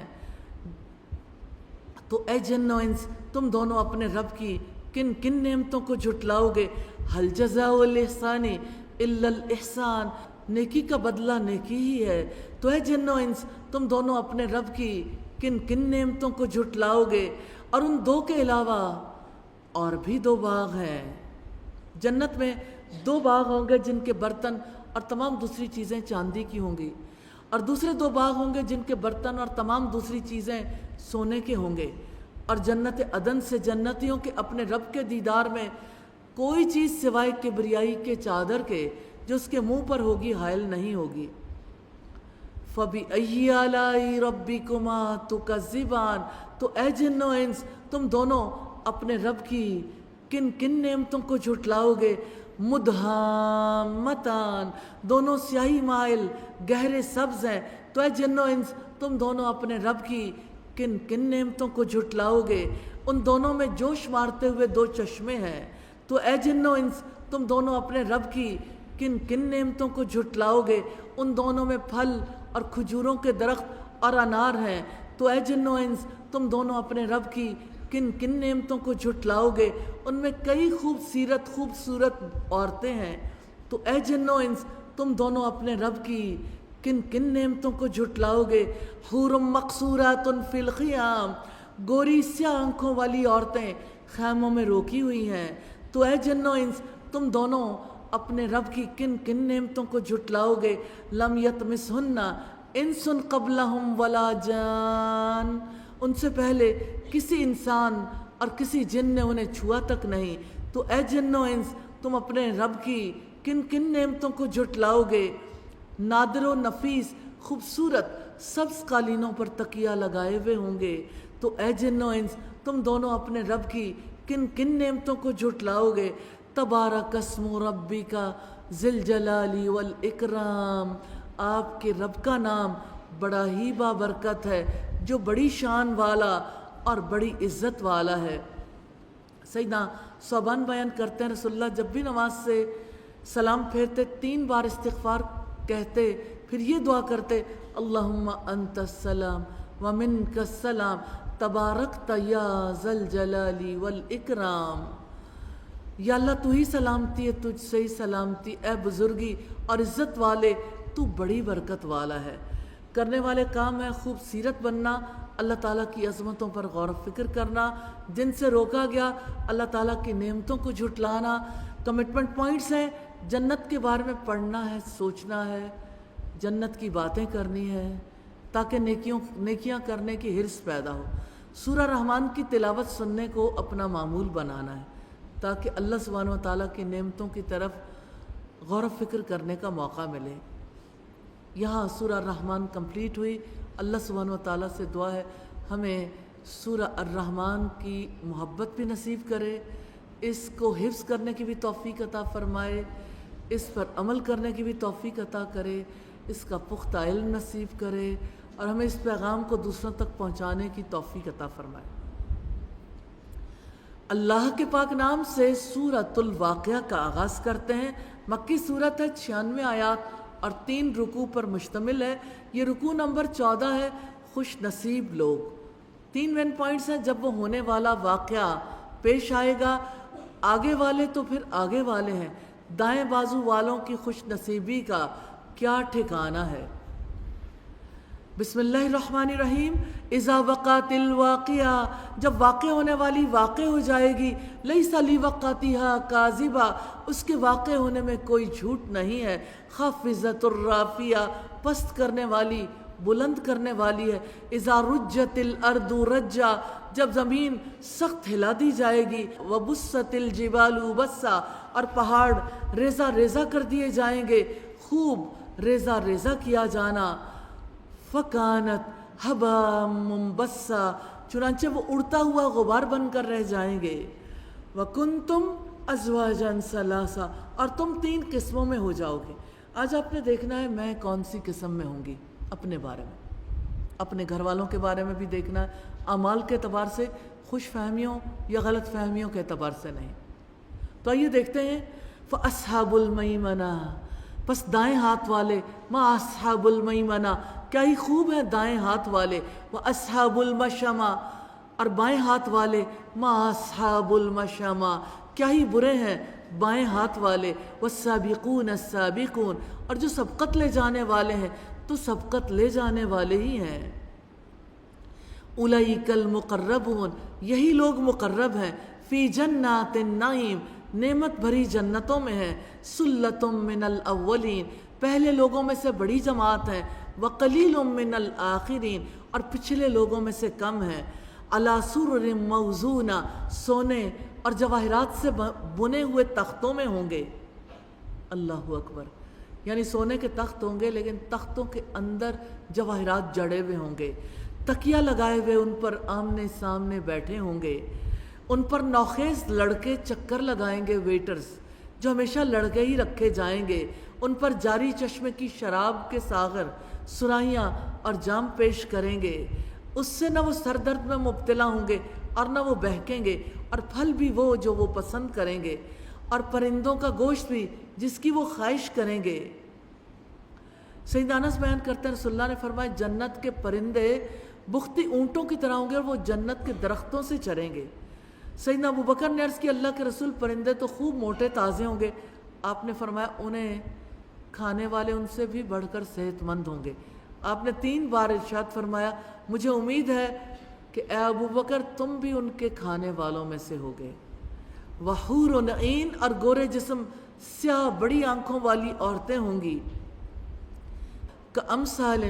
تو اے جن و انس، تم دونوں اپنے رب کی کن کن نعمتوں کو جھٹلاؤ گے؟ حل جزاء الاحسان الا الاحسان، نیکی کا بدلہ نیکی ہی ہے۔ تو اے جن و انس، تم دونوں اپنے رب کی کن کن نعمتوں کو جھٹلاؤ گے؟ اور ان 2 کے علاوہ اور بھی 2 باغ ہیں۔ جنت میں 2 باغ ہوں گے جن کے برتن اور تمام دوسری چیزیں چاندی کی ہوں گی، اور دوسرے 2 باغ ہوں گے جن کے برتن اور تمام دوسری چیزیں سونے کے ہوں گے۔ اور جنت عدن سے جنتیوں کے اپنے رب کے دیدار میں کوئی چیز سوائے کبریائی کے چادر کے جو اس کے منہ پر ہوگی حائل نہیں ہوگی۔ فَبِأَيِّ آلَاءِ رَبِّكُمَا تُكَذِّبَانِ، تو اے جن و انس، تم دونوں اپنے رب کی کن کن نعمتوں کو جھٹلاؤ گے؟ مدہامتان، دونوں سیاہی مائل گہرے سبز ہیں۔ تو اے جن و انس، تم دونوں اپنے رب کی کن کن نعمتوں کو جھٹلاؤ گے؟ ان دونوں میں جوش مارتے ہوئے 2 چشمے ہیں۔ تو اے جن و انس، تم دونوں اپنے رب کی کن کن نعمتوں کو جھٹلاؤ گے؟ ان دونوں میں پھل اور کھجوروں کے درخت اور انار ہیں۔ تو اے جن و انس، تم دونوں اپنے رب کی کن کن نعمتوں کو جھٹلاؤ گے؟ ان میں کئی خوبصورت عورتیں ہیں۔ تو اے جن و انس، تم دونوں اپنے رب کی کن کن نعمتوں کو جھٹلاؤ گے؟ حور مقصورات فی الخیام، گوری سیاہ آنکھوں والی عورتیں خیموں میں روکی ہوئی ہیں۔ تو اے جن و انس، تم دونوں اپنے رب کی کن کن نعمتوں کو جھٹلاؤ گے؟ لم یطمثہن انس قبلہم ولا جان، ان سے پہلے کسی انسان اور کسی جن نے انہیں چھوا تک نہیں۔ تو اے جن و انس، تم اپنے رب کی کن کن نعمتوں کو جھٹلاؤ گے؟ نادر و نفیس خوبصورت سبز قالینوں پر تکیہ لگائے ہوئے ہوں گے۔ تو اے جن و انس، تم دونوں اپنے رب کی کن کن نعمتوں کو جھٹلاؤ گے؟ تبارک اسم ربک ذی الجلال والاکرام، آپ کے رب کا نام بڑا ہی بابرکت ہے جو بڑی شان والا اور بڑی عزت والا ہے۔ سیدنا صوبان بیان کرتے ہیں رسول اللہ جب بھی نماز سے سلام پھیرتے 3 بار استغفار کہتے، پھر یہ دعا کرتے، اللہم انت السلام ومنک السلام تبارکت یا ذی الجلال والاکرام، یا اللہ تو ہی سلامتی ہے، تجھ سے ہی سلامتی، اے بزرگی اور عزت والے تو بڑی برکت والا ہے۔ کرنے والے کام ہے خوب سیرت بننا، اللہ تعالیٰ کی عظمتوں پر غور و فکر کرنا، جن سے روکا گیا اللہ تعالیٰ کی نعمتوں کو جھٹلانا۔ کمٹمنٹ پوائنٹس ہیں، جنت کے بارے میں پڑھنا ہے، سوچنا ہے، جنت کی باتیں کرنی ہے تاکہ نیکیاں کرنے کی حرص پیدا ہو۔ سورہ رحمان کی تلاوت سننے کو اپنا معمول بنانا ہے تاکہ اللہ سبحانہ و تعالیٰ کی نعمتوں کی طرف غور و فکر کرنے کا موقع ملے۔ یہاں سورہ رحمان کمپلیٹ ہوئی۔ اللہ سبحانہ و تعالیٰ سے دعا ہے ہمیں سورہ الرحمن کی محبت بھی نصیب کرے، اس کو حفظ کرنے کی بھی توفیق عطا فرمائے، اس پر عمل کرنے کی بھی توفیق عطا کرے، اس کا پختہ علم نصیب کرے، اور ہمیں اس پیغام کو دوسروں تک پہنچانے کی توفیق عطا فرمائے۔ اللہ کے پاک نام سے سورۃ الواقعہ کا آغاز کرتے ہیں۔ مکی صورت ہے، 96 آیات اور 3 رکوع پر مشتمل ہے۔ یہ رکوع نمبر 14 ہے، خوش نصیب لوگ۔ 3 مین پوائنٹس ہیں۔ جب وہ ہونے والا واقعہ پیش آئے گا، آگے والے تو پھر آگے والے ہیں، دائیں بازو والوں کی خوش نصیبی کا کیا ٹھکانہ ہے۔ بسم اللہ الرحمن الرحیم۔ اذا وقعت الواقعہ، جب واقع ہونے والی واقع ہو جائے گی، لیس لوقعتہا کاذبہ، اس کے واقع ہونے میں کوئی جھوٹ نہیں ہے، خافضۃ الرافعہ، پست کرنے والی، بلند کرنے والی ہے۔ اذا رجت الارض رجا، جب زمین سخت ہلا دی جائے گی، وبست الجبال بسا، اور پہاڑ ریزہ ریزہ کر دیے جائیں گے، خوب ریزہ ریزہ کیا جانا۔ فکانت ہبا منبسا، چنانچہ وہ اڑتا ہوا غبار بن کر رہ جائیں گے۔ وکنتم ازواجا ثلاثا، اور تم 3 قسموں میں ہو جاؤ گے۔ آج آپ نے دیکھنا ہے میں کون سی قسم میں ہوں گی، اپنے بارے میں، اپنے گھر والوں کے بارے میں بھی دیکھنا ہے، اعمال کے اعتبار سے، خوش فہمیوں یا غلط فہمیوں کے اعتبار سے نہیں۔ تو آئیے دیکھتے ہیں۔ فاصحاب المیمنہ، پس دائیں ہاتھ والے، ما اصحاب المیمنہ، کیا ہی خوب ہیں دائیں ہاتھ والے، واصحاب المشأمہ، اور بائیں ہاتھ والے، ما اصحاب المشأمہ، کیا ہی برے ہیں بائیں ہاتھ والے، والسابقون السابقون، اور جو سبقت لے جانے والے ہیں تو سبقت لے جانے والے ہی ہیں۔ اولئک المقربون، یہی لوگ مقرب ہیں، فی جنات النعیم، نعمت بھری جنتوں میں ہیں، سلۃ من الاولین، پہلے لوگوں میں سے بڑی جماعت ہیں، وقلیل من الآخرین، اور پچھلے لوگوں میں سے کم ہیں، علی سرر موضونہ، سونے اور جواہرات سے بنے ہوئے تختوں میں ہوں گے۔ اللہ اکبر، یعنی سونے کے تخت ہوں گے لیکن تختوں کے اندر جواہرات جڑے ہوئے ہوں گے، تکیہ لگائے ہوئے ان پر آمنے سامنے بیٹھے ہوں گے، ان پر نوخیز لڑکے چکر لگائیں گے، ویٹرز جو ہمیشہ لڑکے ہی رکھے جائیں گے، ان پر جاری چشمے کی شراب کے ساغر، سرائیاں اور جام پیش کریں گے، اس سے نہ وہ سر درد میں مبتلا ہوں گے اور نہ وہ بہکیں گے، اور پھل بھی وہ جو وہ پسند کریں گے، اور پرندوں کا گوشت بھی جس کی وہ خواہش کریں گے۔ سیدنا انس بیان کرتے ہیں رسول اللہ نے فرمایا جنت کے پرندے بختی اونٹوں کی طرح ہوں گے اور وہ جنت کے درختوں سے چریں گے۔ سیدنا ابوبکر نے عرض کی اللہ کے رسول پرندے تو خوب موٹے تازے ہوں گے، آپ نے فرمایا انہیں کھانے والے ان سے بھی بڑھ کر صحت مند ہوں گے۔ آپ نے 3 بار ارشاد فرمایا مجھے امید ہے کہ اے ابوبکر تم بھی ان کے کھانے والوں میں سے ہوگے۔ وحور عین، اور گورے جسم سیاہ بڑی آنکھوں والی عورتیں ہوں گی، کامثال،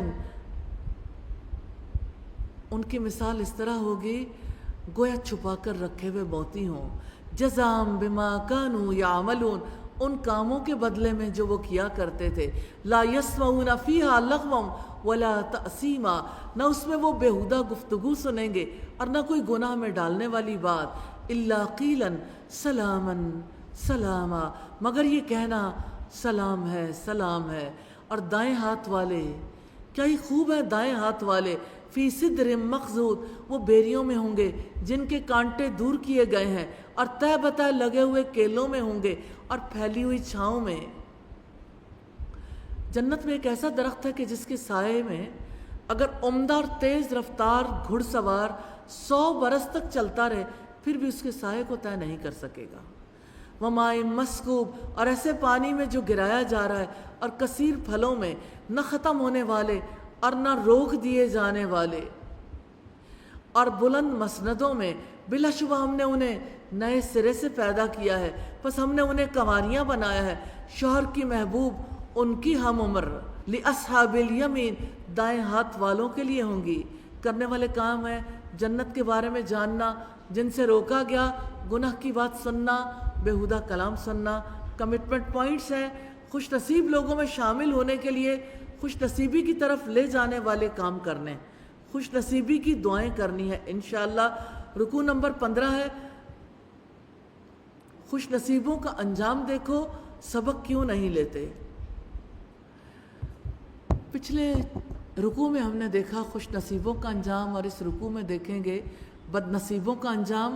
ان کی مثال اس طرح ہوگی گویا چھپا کر رکھے ہوئے موتی ہوں، جزام بما کانوا یعملون، ان کاموں کے بدلے میں جو وہ کیا کرتے تھے، لا یسمعون فیہا لغوا ولا تأثیما، نہ اس میں وہ بیہودہ گفتگو سنیں گے اور نہ کوئی گناہ میں ڈالنے والی بات، الا قیلا سلاما سلاما، مگر یہ کہنا سلام ہے سلام ہے۔ اور دائیں ہاتھ والے، کیا ہی خوب ہیں دائیں ہاتھ والے، فی صدر مخضود، وہ بیریوں میں ہوں گے جن کے کانٹے دور کیے گئے ہیں، اور تہ بتہ لگے ہوئے کیلوں میں ہوں گے اور پھیلی ہوئی چھاؤں میں۔ جنت میں ایک ایسا درخت ہے کہ جس کے سائے میں اگر عمدہ اور تیز رفتار گھڑ سوار 100 برس تک چلتا رہے پھر بھی اس کے سائے کو طے نہیں کر سکے گا۔ وماء مسکوب، اور ایسے پانی میں جو گرایا جا رہا ہے، اور کثیر پھلوں میں، نہ ختم ہونے والے اور نہ روک دیے جانے والے، اور بلند مسندوں میں، بلا شبہ ہم نے انہیں نئے سرے سے پیدا کیا ہے، پس ہم نے انہیں کنواریاں بنایا ہے، شوہر کی محبوب ان کی ہم عمر، لأصحاب الیمین، دائیں ہاتھ والوں کے لیے ہوں گی۔ کرنے والے کام ہیں جنت کے بارے میں جاننا، جن سے روکا گیا گناہ کی بات سننا، بیہودہ کلام سننا۔ کمٹمنٹ پوائنٹس ہیں خوش نصیب لوگوں میں شامل ہونے کے لیے، خوش نصیبی کی طرف لے جانے والے کام کرنے، خوش نصیبی کی دعائیں کرنی ہے انشاءاللہ۔ رکوع نمبر 15 ہے، خوش نصیبوں کا انجام دیکھو سبق کیوں نہیں لیتے۔ پچھلے رکوع میں ہم نے دیکھا خوش نصیبوں کا انجام، اور اس رکوع میں دیکھیں گے بد نصیبوں کا انجام۔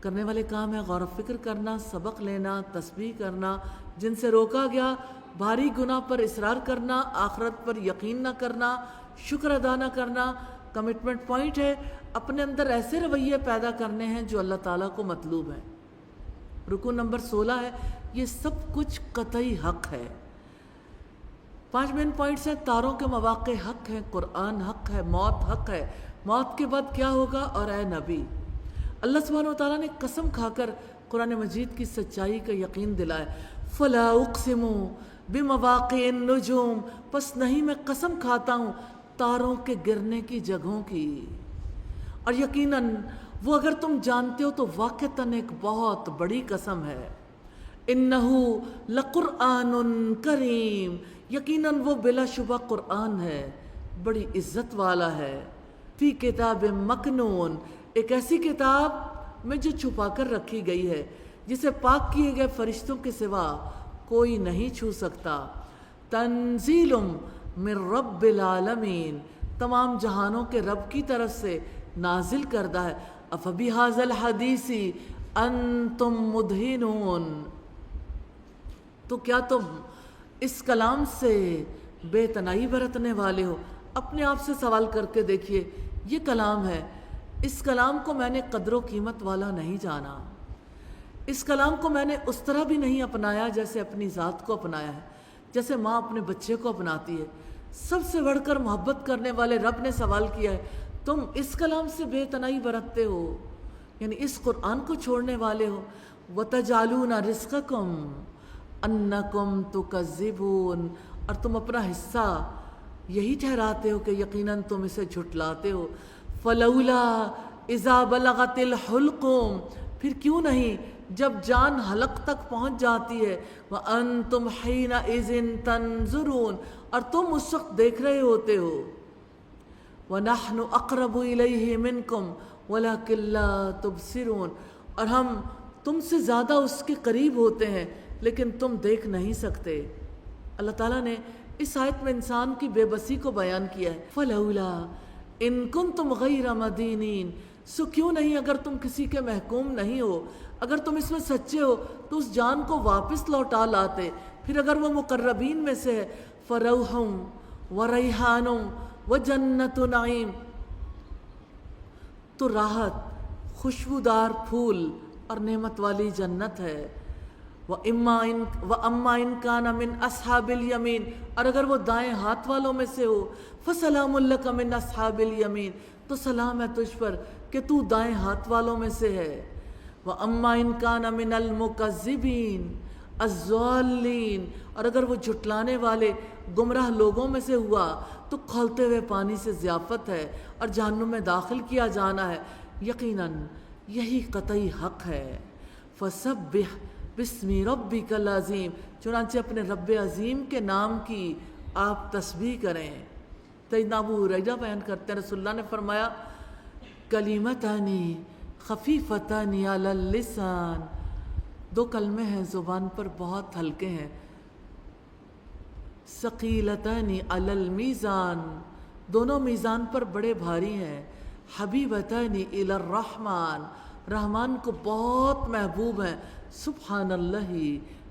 کرنے والے کام ہے غور و فکر کرنا، سبق لینا، تسبیح کرنا، جن سے روکا گیا بھاری گناہ پر اصرار کرنا، آخرت پر یقین نہ کرنا، شکر ادا نہ کرنا۔ کمٹمنٹ پوائنٹ ہے اپنے اندر ایسے رویے پیدا کرنے ہیں جو اللہ تعالیٰ کو مطلوب ہیں۔ رکن نمبر 16 ہے یہ سب کچھ قطعی حق ہے۔ 5 مین پوائنٹس ہیں، تاروں کے مواقع حق ہیں، قرآن حق ہے، موت حق ہے، موت کے بعد کیا ہوگا، اور اے نبی اللہ سبحانہ وتعالیٰ نے قسم کھا کر قرآن مجید کی سچائی کا یقین دلایا۔ فلا اقسم بمواقع النجوم، پس نہیں میں قسم کھاتا ہوں تاروں کے گرنے کی جگہوں کی، اور یقیناً وہ اگر تم جانتے ہو تو واقعتاً ایک بہت بڑی قسم ہے۔ انہو لقرآن کریم، یقیناً وہ بلا شبہ قرآن ہے، بڑی عزت والا ہے۔ فی کتاب مکنون، ایک ایسی کتاب میں جو چھپا کر رکھی گئی ہے، جسے پاک کیے گئے فرشتوں کے سوا کوئی نہیں چھو سکتا۔ تنزیل من رب العالمین، تمام جہانوں کے رب کی طرف سے نازل کردہ ہے۔ افبہذا الحدیث انتم مدہنون، تو کیا تم اس کلام سے بے تنائی برتنے والے ہو؟ اپنے آپ سے سوال کر کے دیکھیے، یہ کلام ہے، اس کلام کو میں نے قدر و قیمت والا نہیں جانا، اس کلام کو میں نے اس طرح بھی نہیں اپنایا جیسے اپنی ذات کو اپنایا ہے، جیسے ماں اپنے بچے کو اپناتی ہے۔ سب سے بڑھ کر محبت کرنے والے رب نے سوال کیا ہے، تم اس کلام سے بے تنائی برتتے ہو، یعنی اس قرآن کو چھوڑنے والے ہو۔ وَتَجْعَلُونَ رِزْقَكُمْ أَنَّكُمْ تُكَذِّبُونَ، اور تم اپنا حصہ یہی ٹھہراتے ہو کہ یقیناً تم اسے جھٹلاتے ہو۔ فَلَوْلَا إِذَا بَلَغَتِ الْحُلْقُمْ، پھر کیوں نہیں جب جان حلق تک پہنچ جاتی ہے، وَأَنْتُمْ حِينَئِذٍ تَنْظُرُونَ، اور تم اس وقت دیکھ رہے ہوتے ہو۔ وَنَحْنُ أَقْرَبُ إِلَيْهِ مِنْكُمْ وَلَكِنْ لَا تُبْصِرُونَ، اور ہم تم سے زیادہ اس کے قریب ہوتے ہیں لیکن تم دیکھ نہیں سکتے۔ اللہ تعالیٰ نے اس آیت میں انسان کی بے بسی کو بیان کیا ہے۔ فَلَوْلَا إِن كُنتُمْ غَيْرَ مَدِينِينَ، سو کیوں نہیں اگر تم کسی کے محکوم نہیں ہو، اگر تم اس میں سچے ہو تو اس جان کو واپس لوٹا لاتے۔ پھر اگر وہ مقربین میں سے ہے، فَرَوْحٌ وَرَيْحَانٌ وَجَنَّتُ نَعِيمٍ، تو راحت، خوشبودار پھول اور نعمت والی جنت ہے۔ وَأَمَّا إِن كَانَ مِنْ أَصْحَابِ الْيَمِينَ، اور اگر وہ دائیں ہاتھ والوں میں سے ہو، فَسَلَامٌ لَكَ مِنْ أَصْحَابِ الْيَمِينَ، تو سلام ہے تجھ پر کہ تو دائیں ہاتھ والوں میں سے ہے۔ وَأَمَّا إِن كَانَ مِنَ الْمُكَذِّبِينَ الضَّالِّينَ، اور اگر وہ جھٹلانے والے گمراہ لوگوں میں سے ہوا تو کھولتے ہوئے پانی سے ضیافت ہے اور جہنم میں داخل کیا جانا ہے۔ یقیناً یہی قطعی حق ہے۔ فَسَبِّحْ بِاسْمِ رَبِّكَ الْعَظِيمِ، چنانچہ اپنے رب عظیم کے نام کی آپ تسبیح کریں۔ سیدنا ابو ہریرہ بیان کرتے ہیں رسول اللہ نے فرمایا، کلمتان خفیفتان علی اللسان، 2 کلمے ہیں زبان پر بہت ہلکے ہیں، ثقیلتان علی المیزان، دونوں میزان پر بڑے بھاری ہیں، حبیبتان الی الرحمن، رحمان کو بہت محبوب ہیں، سبحان اللہ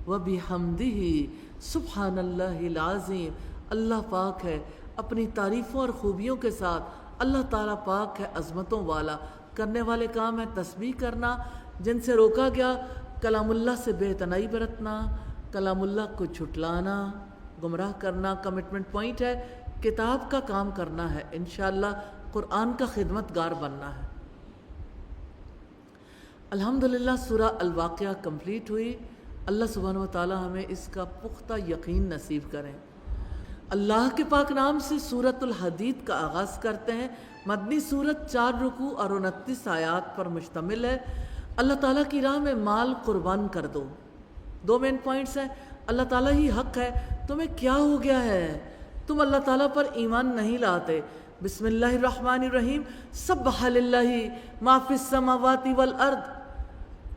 وبحمدہ سبحان اللہ العظیم، اللہ پاک ہے اپنی تعریفوں اور خوبیوں کے ساتھ، اللہ تعالیٰ پاک ہے عظمتوں والا۔ کرنے والے کام ہے تسبیح کرنا، جن سے روکا گیا کلام اللہ سے بے تنائی برتنا، کلام اللہ کو جھٹلانا، گمراہ کرنا۔ کمٹمنٹ پوائنٹ ہے کتاب کا کام کرنا ہے، انشاءاللہ قرآن کا خدمت گار بننا ہے۔ الحمدللہ سورہ الواقعہ کمپلیٹ ہوئی۔ اللہ سبحانہ وتعالی ہمیں اس کا پختہ یقین نصیب کریں۔ اللہ کے پاک نام سے سورۃ الحدید کا آغاز کرتے ہیں۔ مدنی سورت 4 رکوع اور 29 آیات پر مشتمل ہے۔ اللہ تعالیٰ کی راہ میں مال قربان کر دو۔ 2 مین پوائنٹس ہیں۔ اللہ تعالیٰ ہی حق ہے، تمہیں کیا ہو گیا ہے، تم اللہ تعالیٰ پر ایمان نہیں لاتے۔ بسم اللہ الرحمن الرحیم، سبح للہ ما فی السماوات والارض،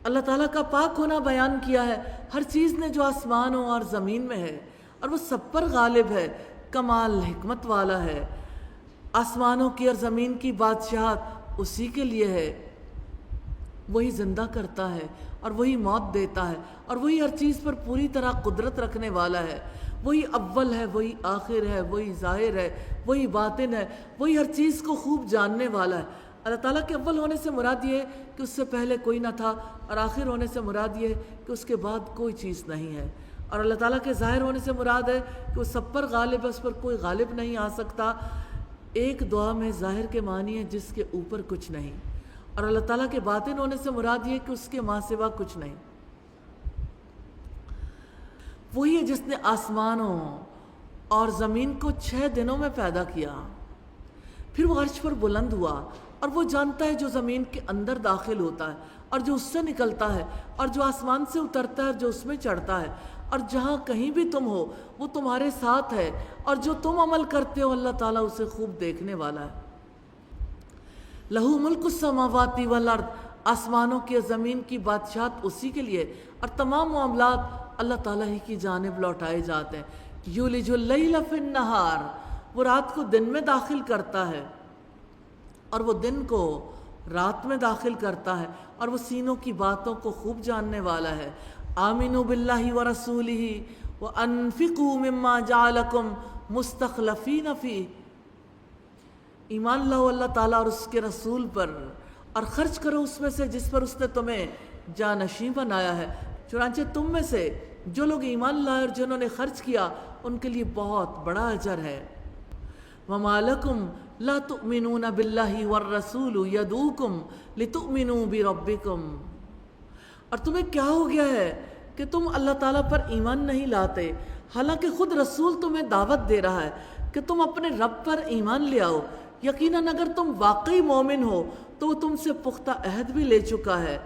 اللہ تعالیٰ کا پاک ہونا بیان کیا ہے، ہر چیز نے جو آسمانوں اور زمین میں ہے، اور وہ سب پر غالب ہے، کمال حکمت والا ہے۔ آسمانوں کی اور زمین کی بادشاہت اسی کے لیے ہے۔ وہی زندہ کرتا ہے اور وہی موت دیتا ہے اور وہی ہر چیز پر پوری طرح قدرت رکھنے والا ہے، وہی اول ہے، وہی آخر ہے، وہی ظاہر ہے، وہی باطن ہے، وہی ہر چیز کو خوب جاننے والا ہے۔ اللہ تعالیٰ کے اول ہونے سے مراد یہ ہے کہ اس سے پہلے کوئی نہ تھا، اور آخر ہونے سے مراد یہ ہے کہ اس کے بعد کوئی چیز نہیں ہے، اور اللہ تعالیٰ کے ظاہر ہونے سے مراد ہے کہ وہ سب پر غالب ہے، اس پر کوئی غالب نہیں آ سکتا۔ ایک دعا میں ظاہر کے معنی ہے جس کے اوپر کچھ نہیں، اور اللہ تعالیٰ کے باطن ہونے سے مراد یہ ہے کہ اس کے ماں سوا کچھ نہیں۔ وہی ہے جس نے آسمانوں اور زمین کو 6 دنوں میں پیدا کیا، پھر وہ عرش پر بلند ہوا، اور وہ جانتا ہے جو زمین کے اندر داخل ہوتا ہے اور جو اس سے نکلتا ہے، اور جو آسمان سے اترتا ہے اور جو اس میں چڑھتا ہے، اور جہاں کہیں بھی تم ہو وہ تمہارے ساتھ ہے، اور جو تم عمل کرتے ہو اللہ تعالیٰ اسے خوب دیکھنے والا ہے۔ لہو ملک السماوات والارض، آسمانوں کی اور زمین کی بادشاہت اسی کے لیے، اور تمام معاملات اللہ تعالیٰ ہی کی جانب لوٹائے جاتے ہیں۔ یولج اللیل فی النہار، وہ رات کو دن میں داخل کرتا ہے اور وہ دن کو رات میں داخل کرتا ہے، اور وہ سینوں کی باتوں کو خوب جاننے والا ہے۔ آمنوا باللہ ورسولہ وانفقوا مما جعلکم مستخلفین فیہ، ایمان لاؤ اللہ تعالیٰ اور اس کے رسول پر، اور خرچ کرو اس میں سے جس پر اس نے تمہیں جانشین بنایا ہے۔ چنانچہ تم میں سے جو لوگ ایمان لائے اور جنہوں نے خرچ کیا ان کے لیے بہت بڑا اجر ہے۔ وَمَا لَكُمْ لَا تُؤْمِنُونَ بِاللَّهِ وَالرَّسُولُ يَدْعُوكُمْ لِتُؤْمِنُوا بِرَبِّكُمْ، اور تمہیں کیا ہو گیا ہے کہ تم اللہ تعالیٰ پر ایمان نہیں لاتے، حالانکہ خود رسول تمہیں دعوت دے رہا ہے کہ تم اپنے رب پر ایمان لے آؤ۔ یقیناً اگر تم واقعی مومن ہو تو وہ تم سے پختہ عہد بھی لے چکا ہے۔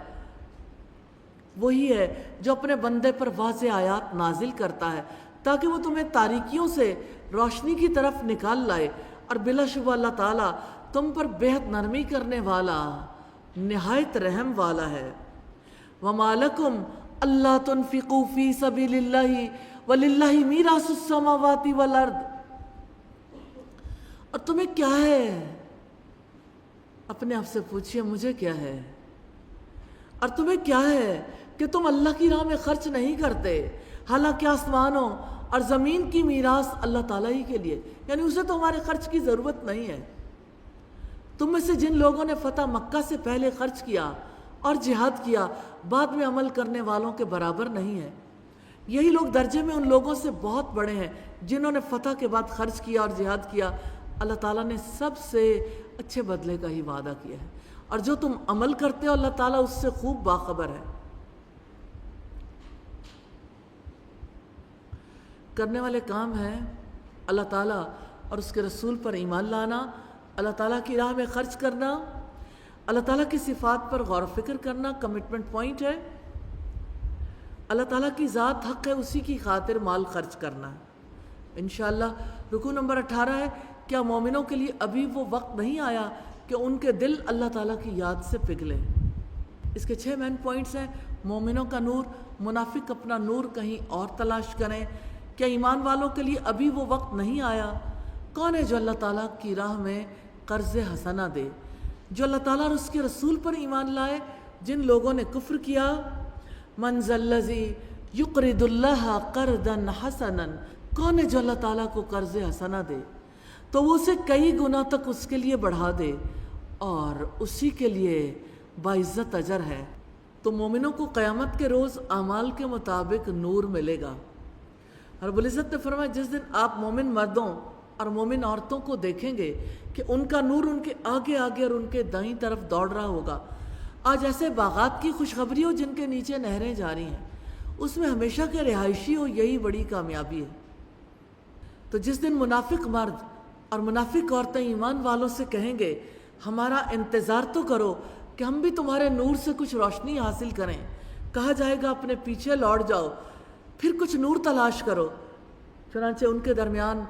وہی ہے جو اپنے بندے پر واضح آیات نازل کرتا ہے تاکہ وہ تمہیں تاریکیوں سے روشنی کی طرف نکال لائے، اور بلا شبہ اللہ تعالیٰ تم پر بہت نرمی کرنے والا، نہایت رحم والا ہے۔ وَمَا لَكُمْ أَلَّا تُنْفِقُوا فِي سَبِيلِ اللَّهِ وَلِلَّهِ مِيرَاثُ السَّمَاوَاتِ وَالْأَرْضِ، اور تمہیں کیا ہے؟ اپنے آپ سے پوچھئے مجھے کیا ہے، اور تمہیں کیا ہے کہ تم اللہ کی راہ میں خرچ نہیں کرتے، حالانکہ آسمانوں اور زمین کی میراث اللہ تعالیٰ ہی کے لیے، یعنی اسے تو ہمارے خرچ کی ضرورت نہیں ہے۔ تم میں سے جن لوگوں نے فتح مکہ سے پہلے خرچ کیا اور جہاد کیا بعد میں عمل کرنے والوں کے برابر نہیں ہے۔ یہی لوگ درجے میں ان لوگوں سے بہت بڑے ہیں جنہوں نے فتح کے بعد خرچ کیا اور جہاد کیا۔ اللہ تعالیٰ نے سب سے اچھے بدلے کا ہی وعدہ کیا ہے، اور جو تم عمل کرتے ہو اللہ تعالیٰ اس سے خوب باخبر ہے۔ کرنے والے کام ہیں اللہ تعالیٰ اور اس کے رسول پر ایمان لانا، اللہ تعالیٰ کی راہ میں خرچ کرنا، اللہ تعالیٰ کی صفات پر غور و فکر کرنا کمٹمنٹ پوائنٹ ہے۔ اللہ تعالیٰ کی ذات حق ہے، اسی کی خاطر مال خرچ کرنا ہے۔ انشاءاللہ رکوع نمبر 18 ہے، کیا مومنوں کے لیے ابھی وہ وقت نہیں آیا کہ ان کے دل اللہ تعالیٰ کی یاد سے پگھلیں؟ اس کے 6 مین پوائنٹس ہیں۔ مومنوں کا نور، منافق اپنا نور کہیں اور تلاش کریں۔ کیا ایمان والوں کے لیے ابھی وہ وقت نہیں آیا؟ کون ہے جو اللہ تعالیٰ کی راہ میں قرض حسنہ دے؟ جو اللہ تعالیٰ اور اس کے رسول پر ایمان لائے۔ جن لوگوں نے کفر کیا، من ذا الذی یقرض اللہ قرضا حسنا، کون ہے جو اللہ تعالیٰ کو قرض حسنہ دے تو وہ اسے کئی گنا تک اس کے لیے بڑھا دے، اور اسی کے لیے باعزت اجر ہے۔ تو مومنوں کو قیامت کے روز اعمال کے مطابق نور ملے گا۔ رب العزت نے فرمایا جس دن آپ مومن مردوں اور مومن عورتوں کو دیکھیں گے کہ ان کا نور ان کے آگے آگے اور ان کے دائیں طرف دوڑ رہا ہوگا۔ آج ایسے باغات کی خوشخبری ہو جن کے نیچے نہریں جاری ہیں، اس میں ہمیشہ کے رہائشی ہو، یہی بڑی کامیابی ہے۔ تو جس دن منافق مرد اور منافق عورتیں ایمان والوں سے کہیں گے ہمارا انتظار تو کرو کہ ہم بھی تمہارے نور سے کچھ روشنی حاصل کریں، کہا جائے گا اپنے پیچھے لوٹ جاؤ، پھر کچھ نور تلاش کرو۔ چنانچہ ان کے درمیان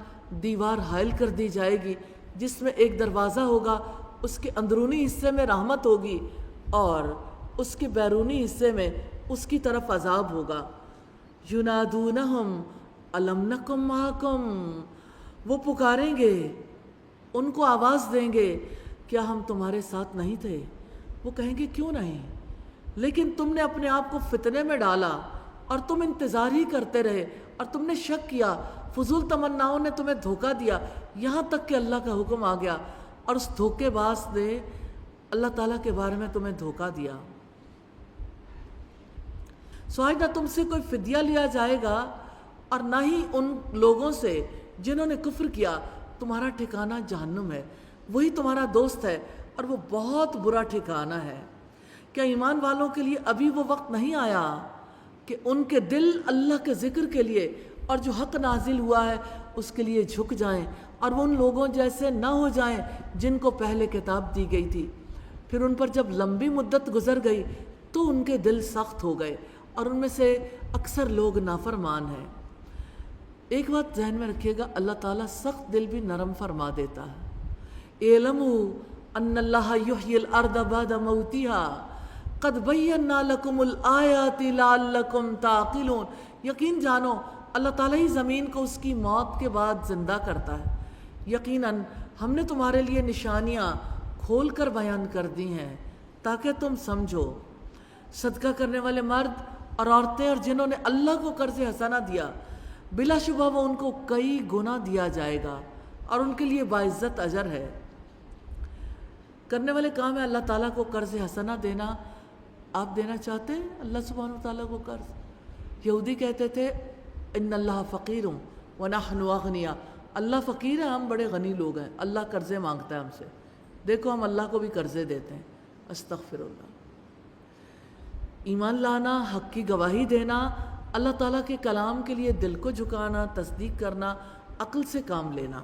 دیوار حائل کر دی جائے گی جس میں ایک دروازہ ہوگا، اس کے اندرونی حصے میں رحمت ہوگی اور اس کے بیرونی حصے میں اس کی طرف عذاب ہوگا۔ ینادونہم الم نکم معکم، وہ پکاریں گے، ان کو آواز دیں گے کیا ہم تمہارے ساتھ نہیں تھے؟ وہ کہیں گے کیوں نہیں، لیکن تم نے اپنے آپ کو فتنے میں ڈالا اور تم انتظار ہی کرتے رہے اور تم نے شک کیا، فضول تمناؤں نے تمہیں دھوکہ دیا، یہاں تک کہ اللہ کا حکم آ گیا اور اس دھوکے باز نے اللہ تعالیٰ کے بارے میں تمہیں دھوکہ دیا۔ سو آج نہ تم سے کوئی فدیہ لیا جائے گا اور نہ ہی ان لوگوں سے جنہوں نے کفر کیا، تمہارا ٹھکانہ جہنم ہے، وہی تمہارا دوست ہے اور وہ بہت برا ٹھکانہ ہے۔ کیا ایمان والوں کے لیے ابھی وہ وقت نہیں آیا کہ ان کے دل اللہ کے ذکر کے لیے اور جو حق نازل ہوا ہے اس کے لیے جھک جائیں اور وہ ان لوگوں جیسے نہ ہو جائیں جن کو پہلے کتاب دی گئی تھی، پھر ان پر جب لمبی مدت گزر گئی تو ان کے دل سخت ہو گئے اور ان میں سے اکثر لوگ نافرمان ہیں۔ ایک بات ذہن میں رکھیے گا، اللہ تعالیٰ سخت دل بھی نرم فرما دیتا ہے۔ اعلموا ان اللہ یحیی الارض بعد موتها قد بینا لکم الآیات لعلکم تعقلون۔ یقین جانو اللہ تعالیٰ ہی زمین کو اس کی موت کے بعد زندہ کرتا ہے، یقیناً ہم نے تمہارے لیے نشانیاں کھول کر بیان کر دی ہیں تاکہ تم سمجھو۔ صدقہ کرنے والے مرد اور عورتیں اور جنہوں نے اللہ کو قرض حسنہ دیا، بلا شبہ وہ ان کو کئی گنا دیا جائے گا اور ان کے لیے باعزت اجر ہے۔ کرنے والے کام ہے اللہ تعالیٰ کو قرض حسنہ دینا۔ آپ دینا چاہتے ہیں اللہ سبحانہ وتعالیٰ کو قرض؟ یہودی کہتے تھے ان اللہ فقیر ونحن اغنیاء، اللہ فقیر ہے، ہم بڑے غنی لوگ ہیں، اللہ قرضے مانگتا ہے ہم سے، دیکھو ہم اللہ کو بھی قرضے دیتے ہیں۔ استغفر اللہ۔ ایمان لانا، حق کی گواہی دینا، اللہ تعالیٰ کے کلام کے لیے دل کو جھکانا، تصدیق کرنا، عقل سے کام لینا۔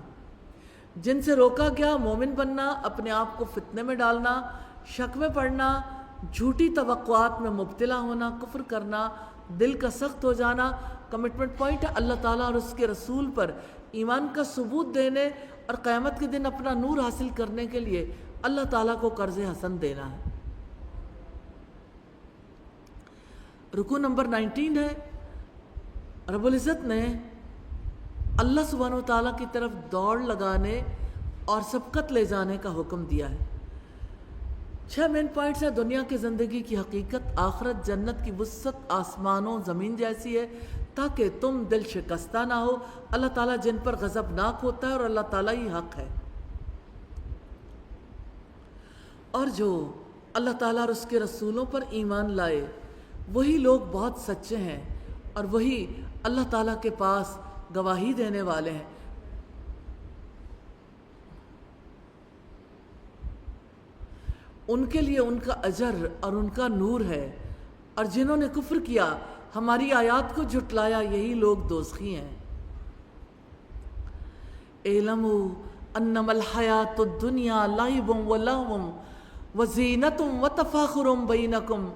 جن سے روکا گیا مومن بننا، اپنے آپ کو فتنے میں ڈالنا، شک میں پڑنا، جھوٹی توقعات میں مبتلا ہونا، کفر کرنا، دل کا سخت ہو جانا۔ کمٹمنٹ پوائنٹ ہے اللہ تعالیٰ اور اس کے رسول پر ایمان کا ثبوت دینے اور قیامت کے دن اپنا نور حاصل کرنے کے لیے اللہ تعالیٰ کو قرض حسن دینا ہے۔ رکوع نمبر 19 ہے، رب العزت نے اللہ سبحانہ و تعالیٰ کی طرف دوڑ لگانے اور سبقت لے جانے کا حکم دیا ہے۔ 6 مین پوائنٹس ہیں۔ دنیا کی زندگی کی حقیقت، آخرت جنت کی وسعت آسمانوں زمین جیسی ہے تاکہ تم دل شکستہ نہ ہو۔ اللہ تعالیٰ جن پر غضبناک ہوتا ہے اور اللہ تعالیٰ ہی حق ہے، اور جو اللہ تعالیٰ اور اس کے رسولوں پر ایمان لائے وہی لوگ بہت سچے ہیں اور وہی اللہ تعالیٰ کے پاس گواہی دینے والے ہیں۔ ان کے لیے ان کا اجر اور ان کا نور ہے، اور جنہوں نے کفر کیا، ہماری آیات کو جھٹلایا، یہی لوگ دوزخی ہیں۔ اعلموا انما الحیات الدنیا لعب ولہو وزینۃ وتفاخر بینکم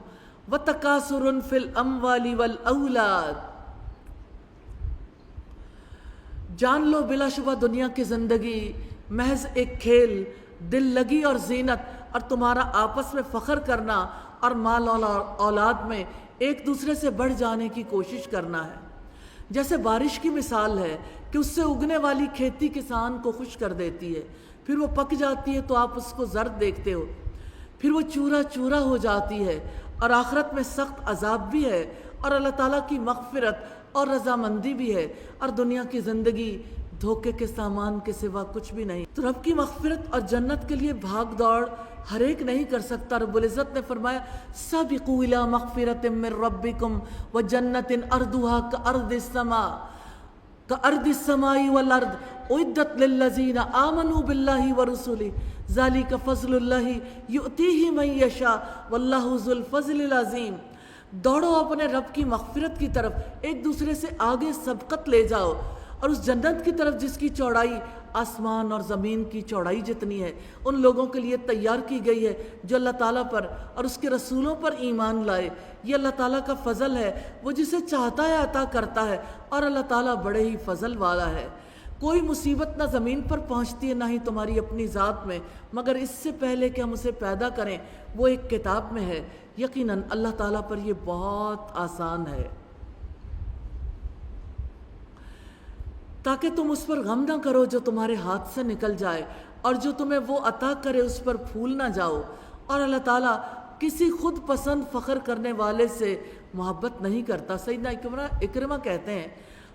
وتکاثر فی الاموال والاولاد۔ جان لو بلا شبہ دنیا کی زندگی محض ایک کھیل، دل لگی اور زینت، اور تمہارا آپس میں فخر کرنا اور مال اور اولاد میں ایک دوسرے سے بڑھ جانے کی کوشش کرنا ہے۔ جیسے بارش کی مثال ہے کہ اس سے اگنے والی کھیتی کسان کو خوش کر دیتی ہے، پھر وہ پک جاتی ہے تو آپ اس کو زرد دیکھتے ہو، پھر وہ چورا چورا ہو جاتی ہے، اور آخرت میں سخت عذاب بھی ہے اور اللہ تعالیٰ کی مغفرت اور رضامندی بھی ہے، اور دنیا کی زندگی دھوکے کے سامان کے سوا کچھ بھی نہیں۔ تو رب کی مغفرت اور جنت کے لیے بھاگ دوڑ ہر ایک نہیں کر سکتا۔ رب العزت نے فرمایا سابقوا الی مغفرۃ من ربکم وجنۃ ارضها کأرض السماء والارض اعدت للذین آمنوا باللہ ورسلہ ذلک فضل اللہ یؤتیہ من یشاء واللہ ذو الفضل العظیم۔ دوڑو اپنے رب کی مغفرت کی طرف، ایک دوسرے سے آگے سبقت لے جاؤ، اور اس جنت کی طرف جس کی چوڑائی آسمان اور زمین کی چوڑائی جتنی ہے، ان لوگوں کے لیے تیار کی گئی ہے جو اللہ تعالیٰ پر اور اس کے رسولوں پر ایمان لائے۔ یہ اللہ تعالیٰ کا فضل ہے، وہ جسے چاہتا ہے عطا کرتا ہے، اور اللہ تعالیٰ بڑے ہی فضل والا ہے۔ کوئی مصیبت نہ زمین پر پہنچتی ہے نہ ہی تمہاری اپنی ذات میں، مگر اس سے پہلے کہ ہم اسے پیدا کریں وہ ایک کتاب میں ہے۔ یقیناً اللہ تعالیٰ پر یہ بہت آسان ہے، تاکہ تم اس پر غم نہ کرو جو تمہارے ہاتھ سے نکل جائے، اور جو تمہیں وہ عطا کرے اس پر پھول نہ جاؤ، اور اللہ تعالیٰ کسی خود پسند فخر کرنے والے سے محبت نہیں کرتا۔ سیدنا اکرمہ کہتے ہیں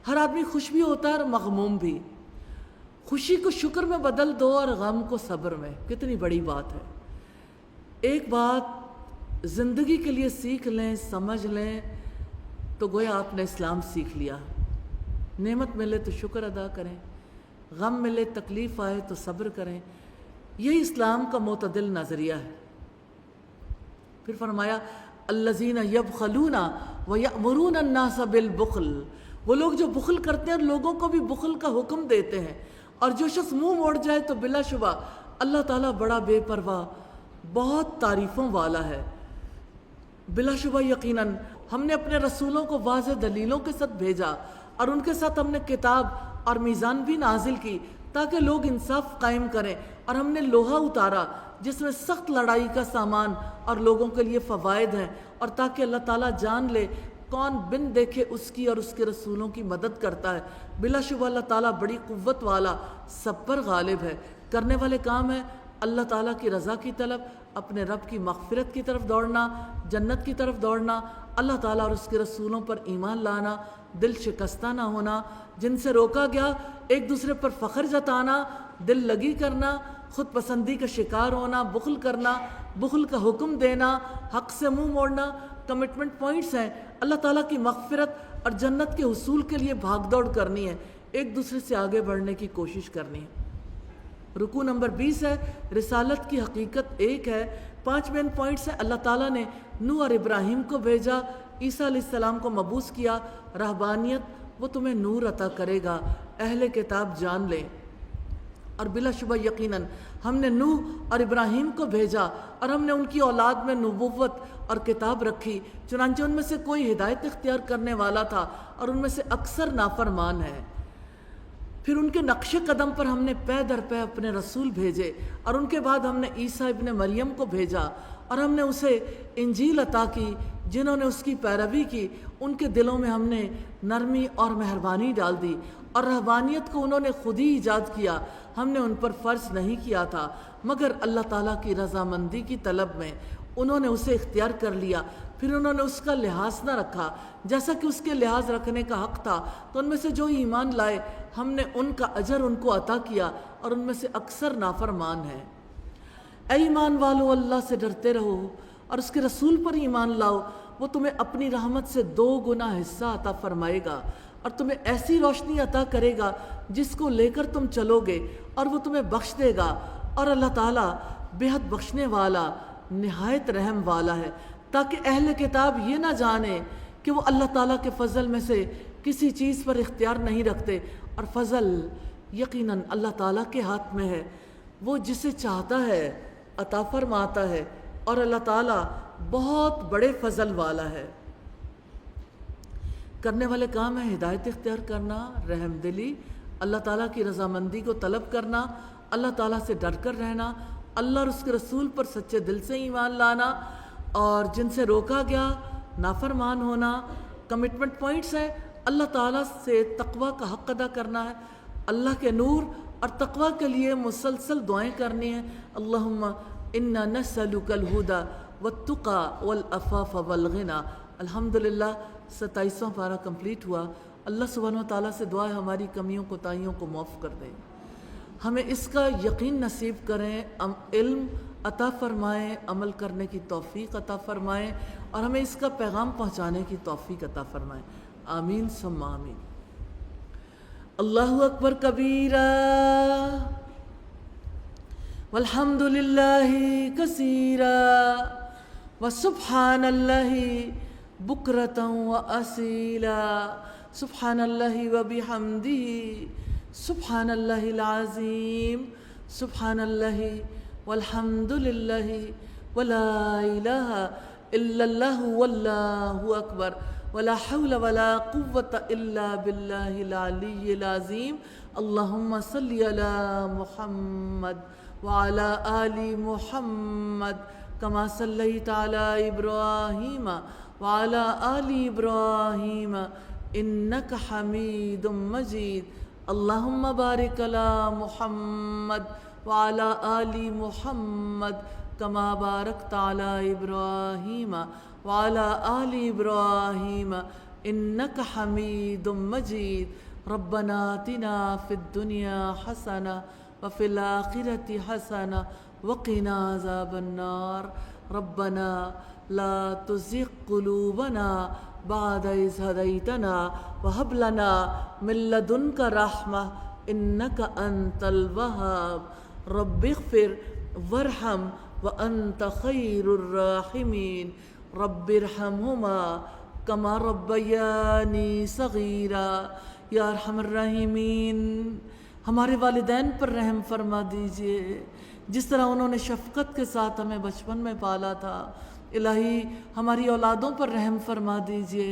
ہر آدمی خوش بھی ہوتا ہے اور مغموم بھی۔ خوشی کو شکر میں بدل دو اور غم کو صبر میں۔ کتنی بڑی بات ہے۔ ایک بات زندگی کے لیے سیکھ لیں، سمجھ لیں تو گویا آپ نے اسلام سیکھ لیا۔ نعمت ملے تو شکر ادا کریں، غم ملے تکلیف آئے تو صبر کریں۔ یہی اسلام کا معتدل نظریہ ہے۔ پھر فرمایا الذین یبخلون ویأمرون الناس بالبخل، وہ لوگ جو بخل کرتے ہیں اور لوگوں کو بھی بخل کا حکم دیتے ہیں، اور جو شخص منہ موڑ جائے تو بلا شبہ اللہ تعالیٰ بڑا بے پرواہ، بہت تعریفوں والا ہے۔ بلا شبہ یقیناً ہم نے اپنے رسولوں کو واضح دلیلوں کے ساتھ بھیجا، اور ان کے ساتھ ہم نے کتاب اور میزان بھی نازل کی تاکہ لوگ انصاف قائم کریں، اور ہم نے لوہا اتارا جس میں سخت لڑائی کا سامان اور لوگوں کے لیے فوائد ہیں، اور تاکہ اللہ تعالیٰ جان لے کون بن دیکھے اس کی اور اس کے رسولوں کی مدد کرتا ہے۔ بلا شبہ اللہ تعالیٰ بڑی قوت والا، سب پر غالب ہے۔ کرنے والے کام ہے اللہ تعالیٰ کی رضا کی طلب، اپنے رب کی مغفرت کی طرف دوڑنا، جنت کی طرف دوڑنا، اللہ تعالیٰ اور اس کے رسولوں پر ایمان لانا، دل شکستہ نہ ہونا، جن سے روکا گیا ایک دوسرے پر فخر جتانا، دل لگی کرنا، خود پسندی کا شکار ہونا، بخل کرنا، بخل کا حکم دینا، حق سے منہ موڑنا، کمٹمنٹ پوائنٹس ہیں۔ اللہ تعالیٰ کی مغفرت اور جنت کے حصول کے لیے بھاگ دوڑ کرنی ہے، ایک دوسرے سے آگے بڑھنے کی کوشش کرنی ہے۔ رکوع نمبر 20 ہے رسالت کی حقیقت ایک ہے۔ 5 مین پوائنٹس ہیں۔ اللہ تعالیٰ نے نوح اور ابراہیم کو بھیجا، عیسیٰ علیہ السلام کو مبعوث کیا، رہبانیت وہ تمہیں نور عطا کرے گا، اہل کتاب جان لیں۔ اور بلا شبہ یقیناً ہم نے نوح اور ابراہیم کو بھیجا، اور ہم نے ان کی اولاد میں نبوت اور کتاب رکھی، چنانچہ ان میں سے کوئی ہدایت اختیار کرنے والا تھا اور ان میں سے اکثر نافرمان ہے۔ پھر ان کے نقش قدم پر ہم نے پے در پے اپنے رسول بھیجے، اور ان کے بعد ہم نے عیسیٰ ابن مریم کو بھیجا، اور ہم نے اسے انجیل عطا کی۔ جنہوں نے اس کی پیروی کی ان کے دلوں میں ہم نے نرمی اور مہربانی ڈال دی، اور رہبانیت کو انہوں نے خود ہی ایجاد کیا، ہم نے ان پر فرض نہیں کیا تھا مگر اللہ تعالیٰ کی رضامندی کی طلب میں۔ انہوں نے اسے اختیار کر لیا، پھر انہوں نے اس کا لحاظ نہ رکھا جیسا کہ اس کے لحاظ رکھنے کا حق تھا، تو ان میں سے جو ایمان لائے ہم نے ان کا اجر ان کو عطا کیا، اور ان میں سے اکثر نافرمان ہیں۔ اے ایمان والو، اللہ سے ڈرتے رہو اور اس کے رسول پر ایمان لاؤ، وہ تمہیں اپنی رحمت سے 2 گنا حصہ عطا فرمائے گا، اور تمہیں ایسی روشنی عطا کرے گا جس کو لے کر تم چلو گے، اور وہ تمہیں بخش دے گا، اور اللہ تعالیٰ بے حد بخشنے والا، نہایت رحم والا ہے، تاکہ اہل کتاب یہ نہ جانے کہ وہ اللہ تعالیٰ کے فضل میں سے کسی چیز پر اختیار نہیں رکھتے، اور فضل یقیناً اللہ تعالیٰ کے ہاتھ میں ہے، وہ جسے چاہتا ہے عطا فرماتا ہے، اور اللہ تعالیٰ بہت بڑے فضل والا ہے۔ کرنے والے کام ہے ہدایت اختیار کرنا، رحم دلی، اللہ تعالیٰ کی رضامندی کو طلب کرنا، اللہ تعالیٰ سے ڈر کر رہنا، اللہ اور اس کے رسول پر سچے دل سے ایمان لانا، اور جن سے روکا گیا نافرمان ہونا۔ کمٹمنٹ پوائنٹس ہیں اللہ تعالیٰ سے تقوی کا حق ادا کرنا ہے، اللہ کے نور اور تقوی کے لیے مسلسل دعائیں کرنی ہیں۔ اللہم انا نسألک الہدی والتقی والعفاف والغنی۔ الحمدللہ 27واں پارہ کمپلیٹ ہوا۔ اللہ سبحانہ و تعالیٰ سے دعا ہے ہماری کمیوں کوتاہیوں کو معاف کر دیں، ہمیں اس کا یقین نصیب کریں، علم عطا فرمائیں، عمل کرنے کی توفیق عطا فرمائیں، اور ہمیں اس کا پیغام پہنچانے کی توفیق عطا فرمائیں۔ آمین ثم آمین۔ اللہ اکبر کبیرہ والحمد للہ کثیرہ وسبحان اللہ بکرۃ واسیلا، سبحان اللہ وبحمدہ، سبحان اللہ العظیم، سبحان اللہ والحمد للہ ولا الہ الا اللہ واللہ اکبر، ولا حول ولا قوة الا باللہ العلی العظیم۔ اللہم صلی علی محمد وعلى آل محمد كما صليت على إبراهيم وعلى آل إبراهيم إنك حميد مجيد۔ اللهم بارك على محمد وعلى آل محمد كما باركت على إبراهيم وعلى آل إبراهيم إنك حميد مجيد ربنا آتنا في الدنيا حسنة وفي الآخرة حسنة وقنا عذاب النار ربنا لا تزغ قلوبنا بعد إذ هديتنا وهب لنا من لدنك رحمة إنك أنت الوهاب رب اغفر وارحم وأنت خير الراحمين رب ارحمهما كما ربياني صغيرا یا ارحم الراحمین ہمارے والدین پر رحم فرما دیجئے جس طرح انہوں نے شفقت کے ساتھ ہمیں بچپن میں پالا تھا الہی ہماری اولادوں پر رحم فرما دیجئے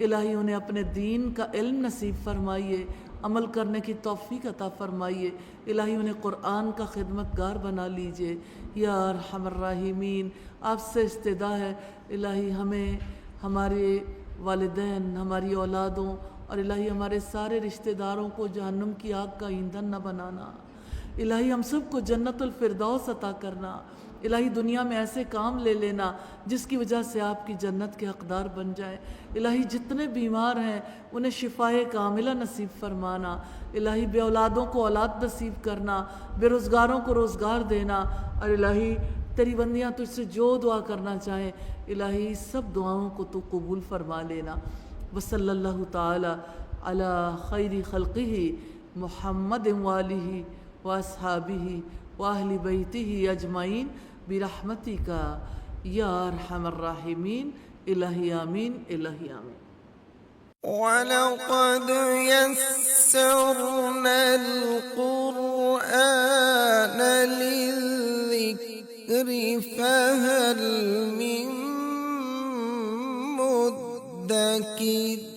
الہی انہیں اپنے دین کا علم نصیب فرمائیے عمل کرنے کی توفیق عطا فرمائیے الہی انہیں قرآن کا خدمت گار بنا لیجئے یا ارحم الراحمین آپ سے استدعا ہے الہی ہمیں ہمارے والدین ہماری اولادوں اور الہی ہمارے سارے رشتہ داروں کو جہنم کی آگ کا ایندھن نہ بنانا الہی ہم سب کو جنت الفردوس عطا کرنا الہی دنیا میں ایسے کام لے لینا جس کی وجہ سے آپ کی جنت کے حقدار بن جائے الہی جتنے بیمار ہیں انہیں شفائے کاملہ نصیب فرمانا الہی بے اولادوں کو اولاد نصیب کرنا بے روزگاروں کو روزگار دینا اور الہی تیری بندیاں تجھ سے جو دعا کرنا چاہیں الہی سب دعاؤں کو تو قبول فرما لینا وصلی اللہ تعالی علی خیر خلقہ محمد وآلہ واصحابہ واہل بیتہ اجمعین برحمتک یا ارحم الراحمین الہی آمین الہی آمین وَلَقَدْ يَسَّرْنَا الْقُرْآنَ لِلذِّكْرِ فَهَلْ مِن مُّدَّكِرٍ